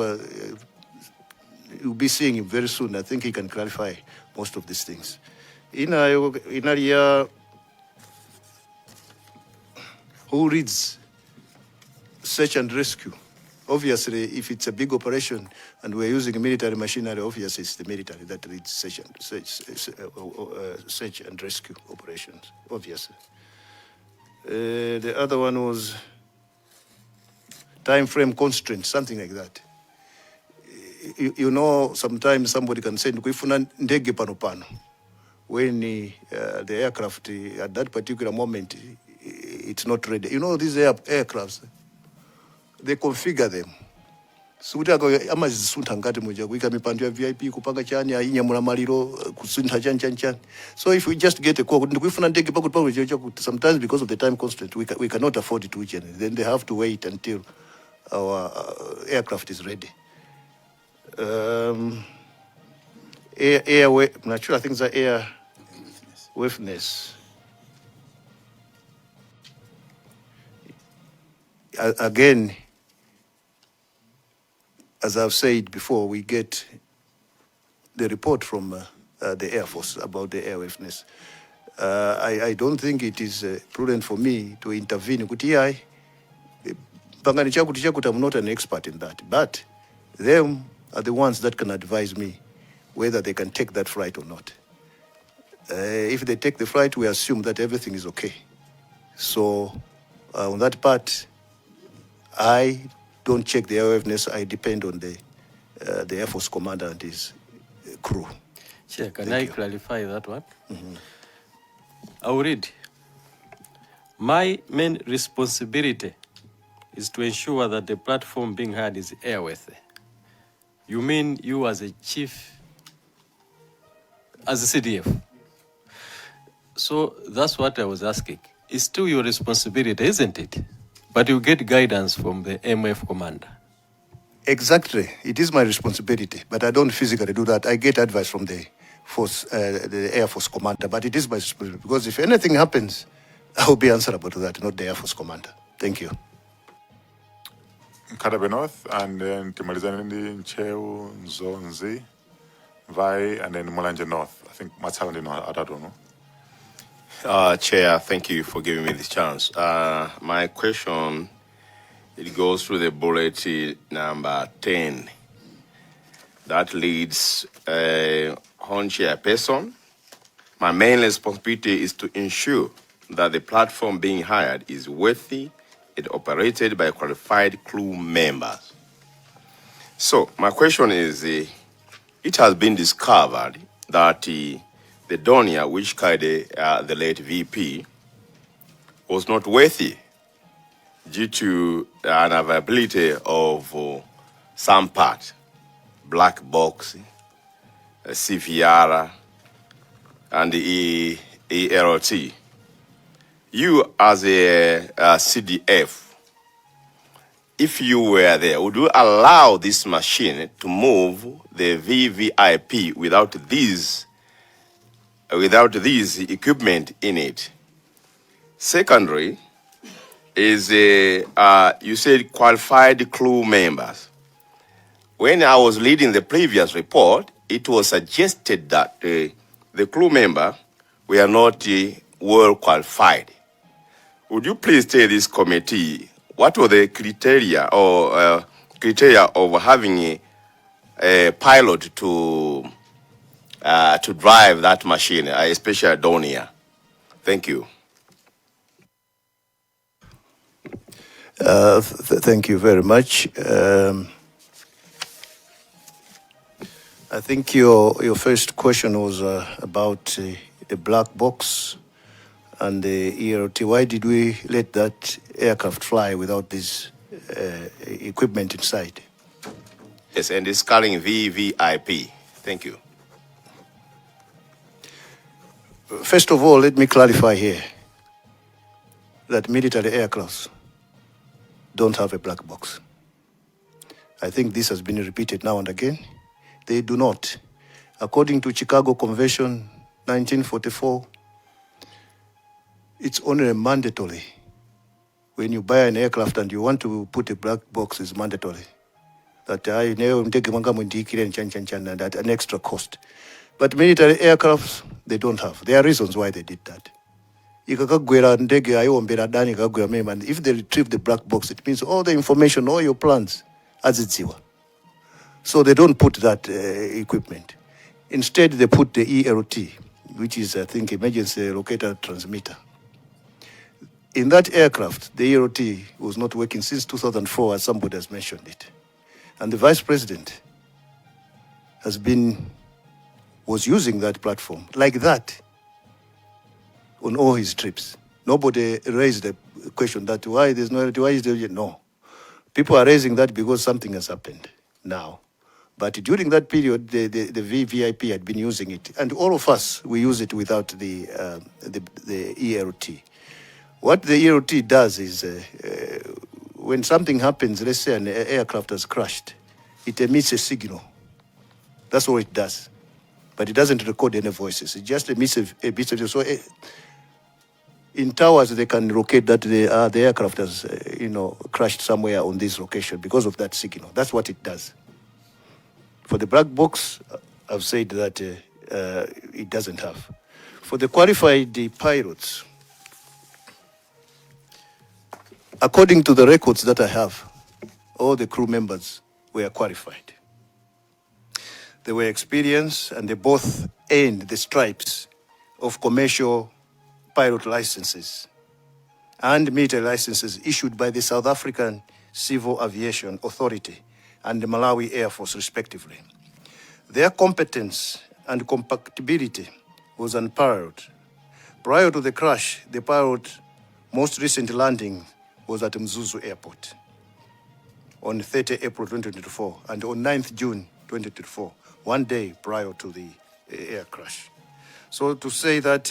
you'll be seeing him very soon. I think he can clarify most of these things. In area, who reads search and rescue? Obviously, if it's a big operation and we're using military machinery, obviously it's the military that reads search and rescue operations, obviously. The other one was time frame constraints, something like that. You know, sometimes somebody can say, "Kuifuna ndege pano," when the aircraft at that particular moment it's not ready. You know, these aircrafts, they configure them. So if we just get a call, sometimes because of the time constraint, we cannot afford it to change. Then they have to wait until our aircraft is ready. Naturally, I think the air waveness. Again, as I've said before, we get the report from the Air Force about the airwaveness. I don't think it is prudent for me to intervene. I'm not an expert in that, but them are the ones that can advise me whether they can take that flight or not. If they take the flight, we assume that everything is okay. So on that part, I don't check the airworthiness. I depend on the Air Force commander and his crew. Chair, can I clarify that one? I will read. My main responsibility is to ensure that the platform being hired is airworthy. You mean you as a chief, as a CDF? So that's what I was asking. It's still your responsibility, isn't it? But you get guidance from the MF commander. Exactly. It is my responsibility, but I don't physically do that. I get advice from the force, the Air Force commander, but it is my responsibility because if anything happens, I will be answerable to that, not the Air Force commander. Thank you. Kadabe North, and then timalizane ndi Nchewu, Nzonzi, Vai, and then Mulanje North. I think Matsala ndi atatu, no? Chair, thank you for giving me this chance. My question, it goes through the bullet number 10. That leads on chairperson. My main responsibility is to ensure that the platform being hired is worthy and operated by qualified crew members. So my question is, it has been discovered that the Donia, which carried the late VP, was not worthy due to unavailability of some part, black box, CVR, and the ERT. You as a CDF, if you were there, would you allow this machine to move the VVIP without these equipment in it? Secondary is you said qualified crew members. When I was leading the previous report, it was suggested that the crew member were not well qualified. Would you please tell this committee what were the criteria or criteria of having a pilot to drive that machine, especially Donia? Thank you. Thank you very much. I think your first question was about the black box and the ERT. Why did we let that aircraft fly without this equipment inside? Yes, and it's carrying VVIP. Thank you. First of all, let me clarify here that military aircrafts don't have a black box. I think this has been repeated now and again. They do not. According to Chicago Convention 1944, it's only mandatory. When you buy an aircraft and you want to put a black box, it's mandatory. That at an extra cost. But military aircrafts, they don't have. There are reasons why they did that. And if they retrieve the black box, it means all the information, all your plans, as it's zero. So they don't put that equipment. Instead, they put the ERT, which is, I think, emergency locator transmitter. In that aircraft, the ERT was not working since 2004, as somebody has mentioned it. And the Vice President was using that platform like that on all his trips. Nobody raised the question that why there's no ERT, why is there no. People are raising that because something has happened now. But during that period, the VVIP had been using it. And all of us, we use it without the ERT. What the ERT does is, when something happens, let's say an aircraft has crashed, it emits a signal. That's all it does. But it doesn't record any voices. It just emits a bit of... So in towers, they can locate that the aircraft has, crashed somewhere on this location because of that signal. That's what it does. For the black box, I've said that it doesn't have. For the qualified pilots, according to the records that I have, all the crew members were qualified. They were experienced and they both earned the stripes of commercial pilot licenses and military licenses issued by the South African Civil Aviation Authority and the Malawi Air Force, respectively. Their competence and compatibility was unparalleled. Prior to the crash, the pilot's most recent landing was at Mzuzu Airport on 30 April 2024 and on 9th June 2024, one day prior to the air crash. So to say that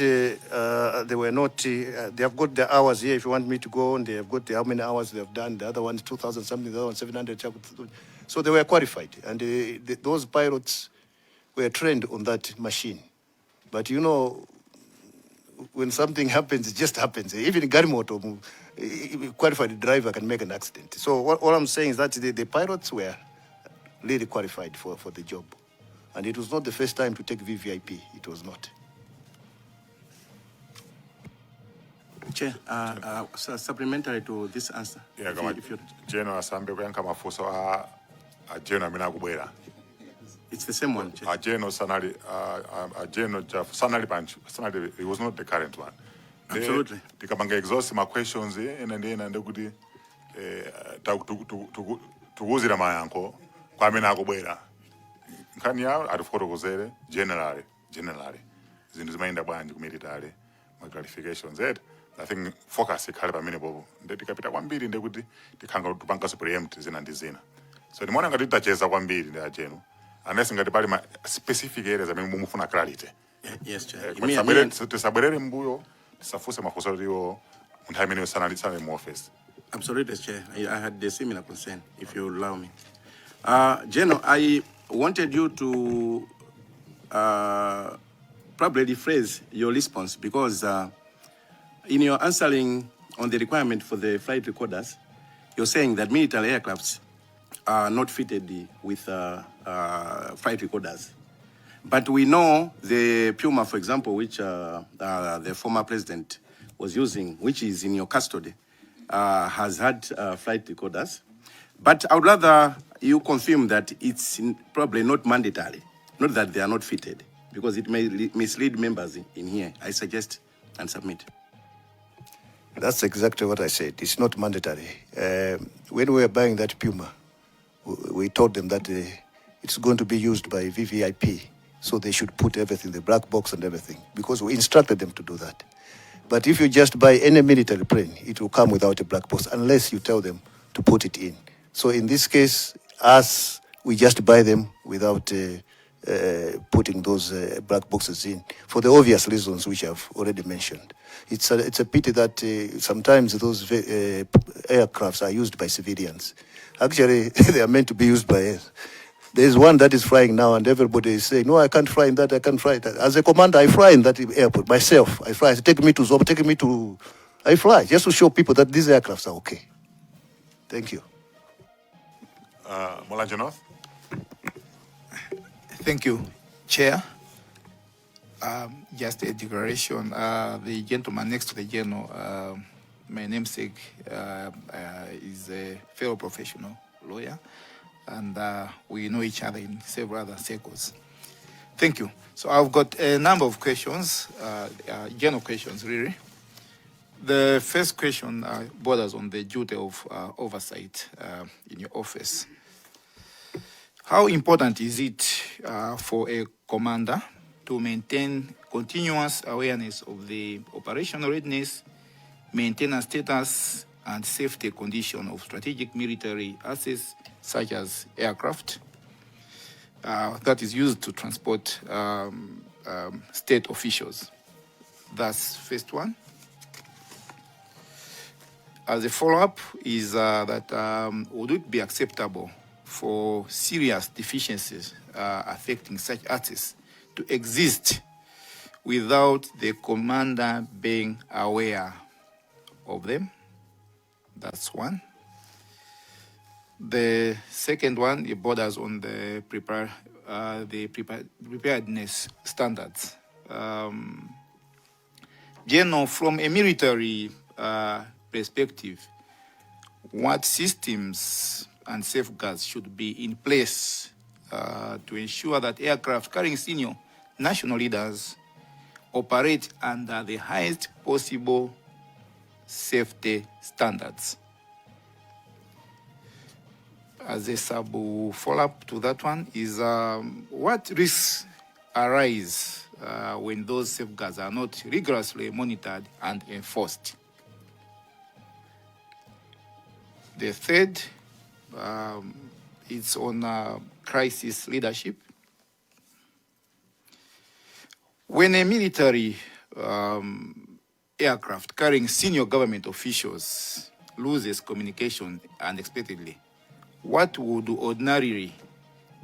they were not, they have got the hours here. If you want me to go on, they have got how many hours they have done. The other one is 2,000 something, the other one 700. So they were qualified. And those pilots were trained on that machine. But you know, when something happens, it just happens. Even Garimoto, qualified driver can make an accident. So what I'm saying is that the pilots were really qualified for the job. And it was not the first time to take VVIP. It was not. Chair, supplementary to this answer. Yeah, General Asambe kuyanka mafuso a General amene akubwera. It's the same one, Chair. General Sanali, General Sanali Panch, Sanali, it was not the current one. Absolutely. Tikabanga exhaust my questions and kuti tukuzira mayanko kwa amene akubwera. Nkani yawo atifotokozere generally zinthu zimayenda bwanji ku military my clarifications I think focus ikhale pamene popo tikapita kwambiri ndekuti tikhanga tupangaso preempt zina ndi zina so ndimaona ngati titacheza kwambiri ndi acheno unless ngati pali ma specific areas amene mumufuna clarity. Yes, Chair. Tisabwerere mbuyo tisafuse mafunso tiwo nthawi imene sanalitsana mu office. Absolutely, Chair. I had the similar concern, if you allow me. General, I wanted you to probably rephrase your response because in your answering on the requirement for the flight recorders, you're saying that military aircrafts are not fitted with flight recorders. But we know the Puma, for example, which the former president was using, which is in your custody, has had flight recorders. But I would rather you confirm that it's probably not mandatory, not that they are not fitted, because it may mislead members in here. I suggest and submit. That's exactly what I said. It's not mandatory. When we were buying that Puma, we told them that it's going to be used by VVIP, so they should put everything, the black box and everything, because we instructed them to do that. But if you just buy any military plane, it will come without a black box unless you tell them to put it in. So in this case, we just buy them without putting those black boxes in for the obvious reasons which I've already mentioned. It's a pity that sometimes those aircrafts are used by civilians. Actually, they are meant to be used by us. There's one that is flying now, and everybody is saying, "No, I can't fly in that. I can't fly that." As a commander, I fly in that airport myself. I fly. Take me to Zom. Take me to. I fly just to show people that these aircrafts are okay. Thank you. Molanjanoth. Thank you, Chair. Just a declaration. The gentleman next to the general, my namesake, is a fellow professional lawyer, and we know each other in several other circles. Thank you. So I've got a number of questions, general questions, really. The first question borders on the duty of oversight in your office. How important is it for a commander to maintain continuous awareness of the operational readiness, maintenance status, and safety condition of strategic military assets such as aircraft that is used to transport state officials? That's first one. As a follow-up is that would it be acceptable for serious deficiencies affecting such assets to exist without the commander being aware of them? That's one. The second one, it borders on the preparedness standards. General, from a military perspective, what systems and safeguards should be in place to ensure that aircraft carrying senior national leaders operate under the highest possible safety standards? As a sub-follow-up to that one is what risks arise when those safeguards are not rigorously monitored and enforced? The third is on crisis leadership. When a military aircraft carrying senior government officials loses communication unexpectedly, what would ordinarily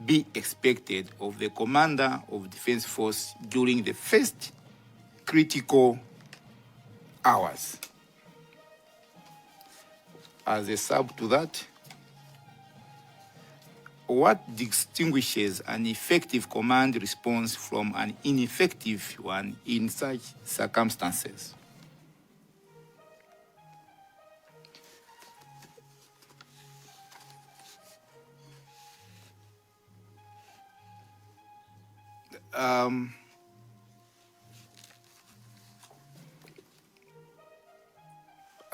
be expected of the commander of defense force during the first critical hours? As a sub to that, what distinguishes an effective command response from an ineffective one in such circumstances?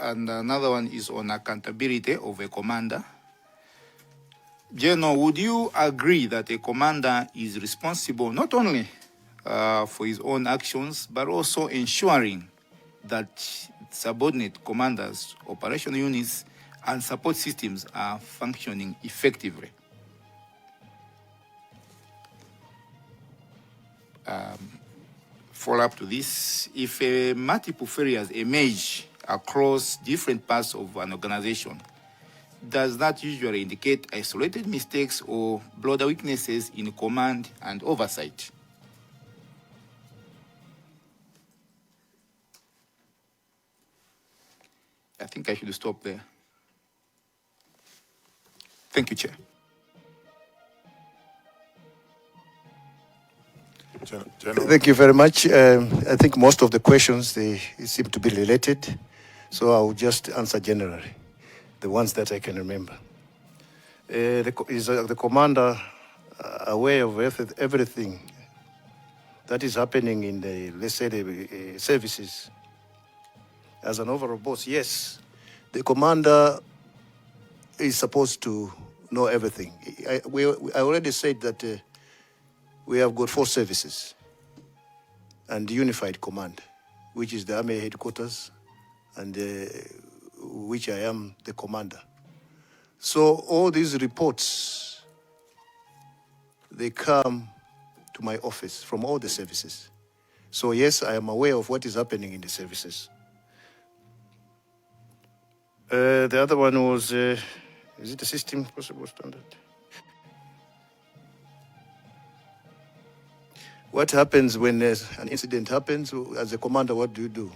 And another one is on accountability of a commander. General, would you agree that a commander is responsible not only for his own actions, but also ensuring that subordinate commanders, operational units, and support systems are functioning effectively? Follow up to this, if multiple failures emerge across different parts of an organization, does that usually indicate isolated mistakes or broader weaknesses in command and oversight? I think I should stop there. Thank you, Chair. Thank you very much. I think most of the questions, they seem to be related. So I will just answer generally, the ones that I can remember. Is the commander aware of everything that is happening in the, let's say, the services? As an overall boss, yes. The commander is supposed to know everything. I already said that we have got 4 services and unified command, which is the Army headquarters, and which I am the commander. So all these reports, they come to my office from all the services. So yes, I am aware of what is happening in the services. The other one was, is it a system possible standard? What happens when an incident happens? As a commander, what do you do?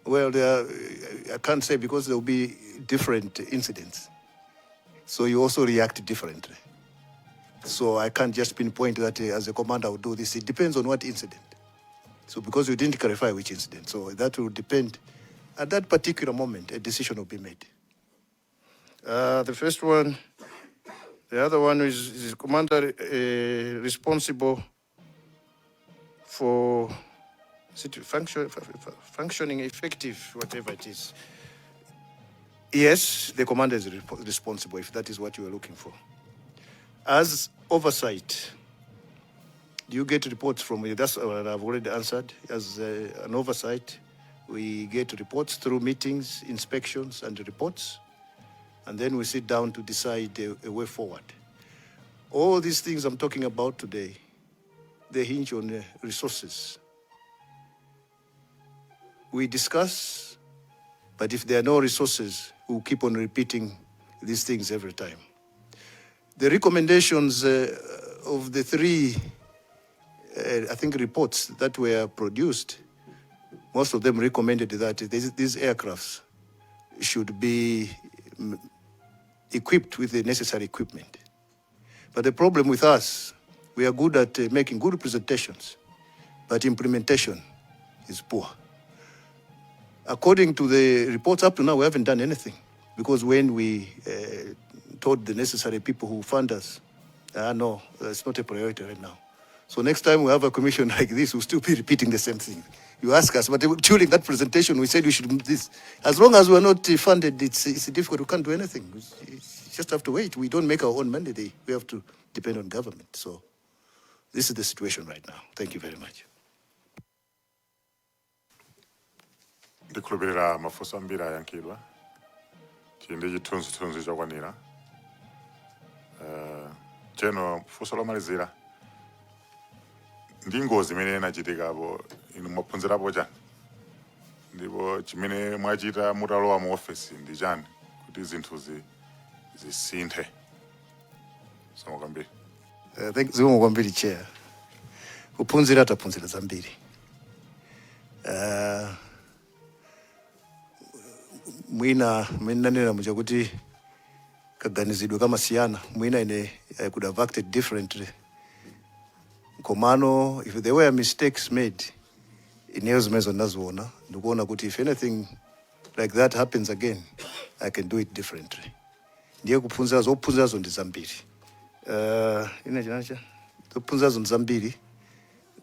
Well, I can't say, because there will be different incidents. So you also react differently. So I can't just pinpoint that as a commander I would do this. It depends on what incident. So because you didn't clarify which incident, so that will depend. At that particular moment, a decision will be made. The first one, the other one is commander responsible for functioning effective, whatever it is. Yes, the commander is responsible, if that is what you are looking for. As oversight, do you get reports from you? That's what I've already answered. As an oversight, we get reports through meetings, inspections, and reports, and then we sit down to decide a way forward. All these things I'm talking about today, they hinge on resources. We discuss, but if there are no resources, we'll keep on repeating these things every time. The recommendations of the 3, I think, reports that were produced, most of them recommended that these aircrafts should be equipped with the necessary equipment. But the problem with us, we are good at making good presentations, but implementation is poor. According to the reports up to now, we haven't done anything. Because when we told the necessary people who fund us, no, it's not a priority right now. So next time we have a commission like this, we'll still be repeating the same thing. You ask us, but during that presentation, we said we should do this. As long as we're not funded, it's difficult. We can't do anything. We just have to wait. We don't make our own mandate. We have to depend on government. So this is the situation right now. Thank you very much. Ndikhulupirira mafunso ambiri ayankidwa. Chindi chithunzithunzi chokwanira. Cheno funso lomalizira. Ndi ngozi imene inachitikabo inu mwaphunzirapo chani? Ndipo chimene mwachita mutalowa mu office ndi chani kuti zinthu zisinthe. Zikomo kwambiri. Zikomo kwambiri chair. Kuphunzira taphunzira zambiri. Mwina mmenanena muja kuti kaganizidwe kamasiyana. Mwina I could have acted differently. Komano, if there were mistakes made, ineyo zimezo nazoona, ndikuona kuti if anything like that happens again, I can do it differently. Ndiye kuphunzira zophunzira ndi zambiri. Ine chinacha? Kuphunzira ndi zambiri.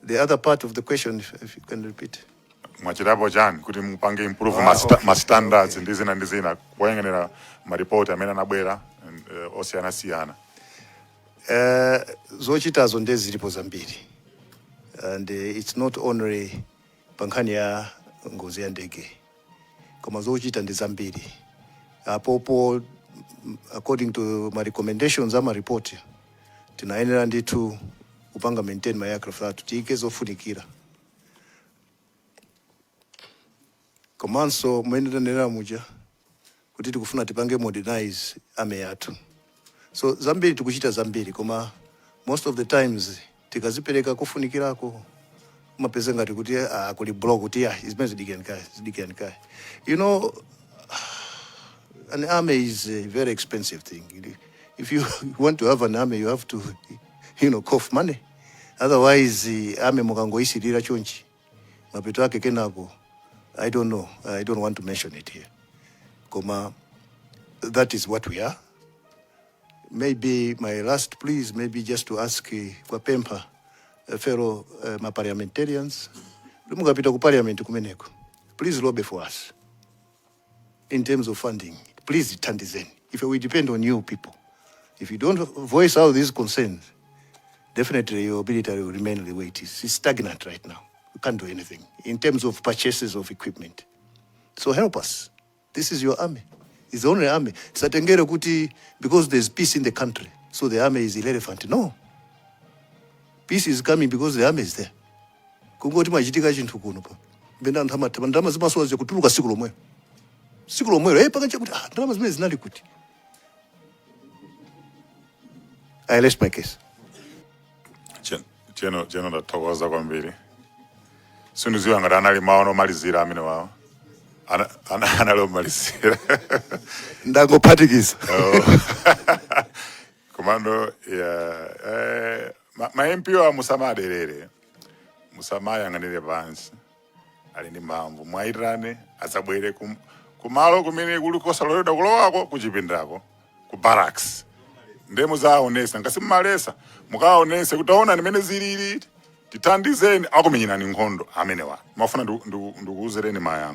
The other part of the question, if you can repeat. Mwachitapo chani kuti mupange improve ma standards ndi zina kuyang'anira ma report amene anabwera osiyana. Zochitazo ndezilipo zambiri. And it's not only pankhani ya ngozi ya ndege. Koma zochita ndi zambiri. Apopo, according to my recommendations ama report, tinayenera ndithu kupanga maintain my aircraft athu tiike zofunikira. Komanso mwenera muja kuti tikufuna tipange modernize ame yathu. So zambiri tikuchita zambiri koma most of the times tikazipereka kufunikirako mapeza ngati kuti kuli block kuti izimene zidikianikai. You know, an army is a very expensive thing. If you want to have an army, you have to, cough money. Otherwise, army mukangoisirira chonchi. Mapeto ake kenako, I don't know. I don't want to mention it here. Koma, that is what we are. Maybe my last plea is maybe just to ask kwa pempa fellow my parliamentarians, lumukapita ku parliament kumeneko. Please lobby for us. In terms of funding, please tandizeni. If we depend on you people, if you don't voice out these concerns, definitely your military will remain the way it is. It's stagnant right now. We can't do anything in terms of purchases of equipment. So help us. This is your army. It's the only army. Satengere kuti because there's peace in the country, so the army is irrelevant. No. Peace is coming because the army is there. Kungoti machitika chinthu kuno pa. Mbenda ndama zimaswazi kutuluka siku lomwe. Siku lomwe pakacha kuti ndama zimene zinali kuti. I rest my case. Cheno ndathokoza kwambiri. Suniziwa ngati anali maono malizira amene wawo. Analomalizira. Ndangophatikisa. Komando ma MP wa musamaderere. Musamayang'anire pansi. Ali ndi mphamvu. Mwayitirane asabwere kumalo kumene kuli kosaloledwa kulowako kuchipindako ku barracks. Ndemu zaonesa ngasimalesa mukaonese kutaona nimene zilili tithandizeni akumenyerani nkhondo amenewa. Mafuna ndikuuzereni mayankho.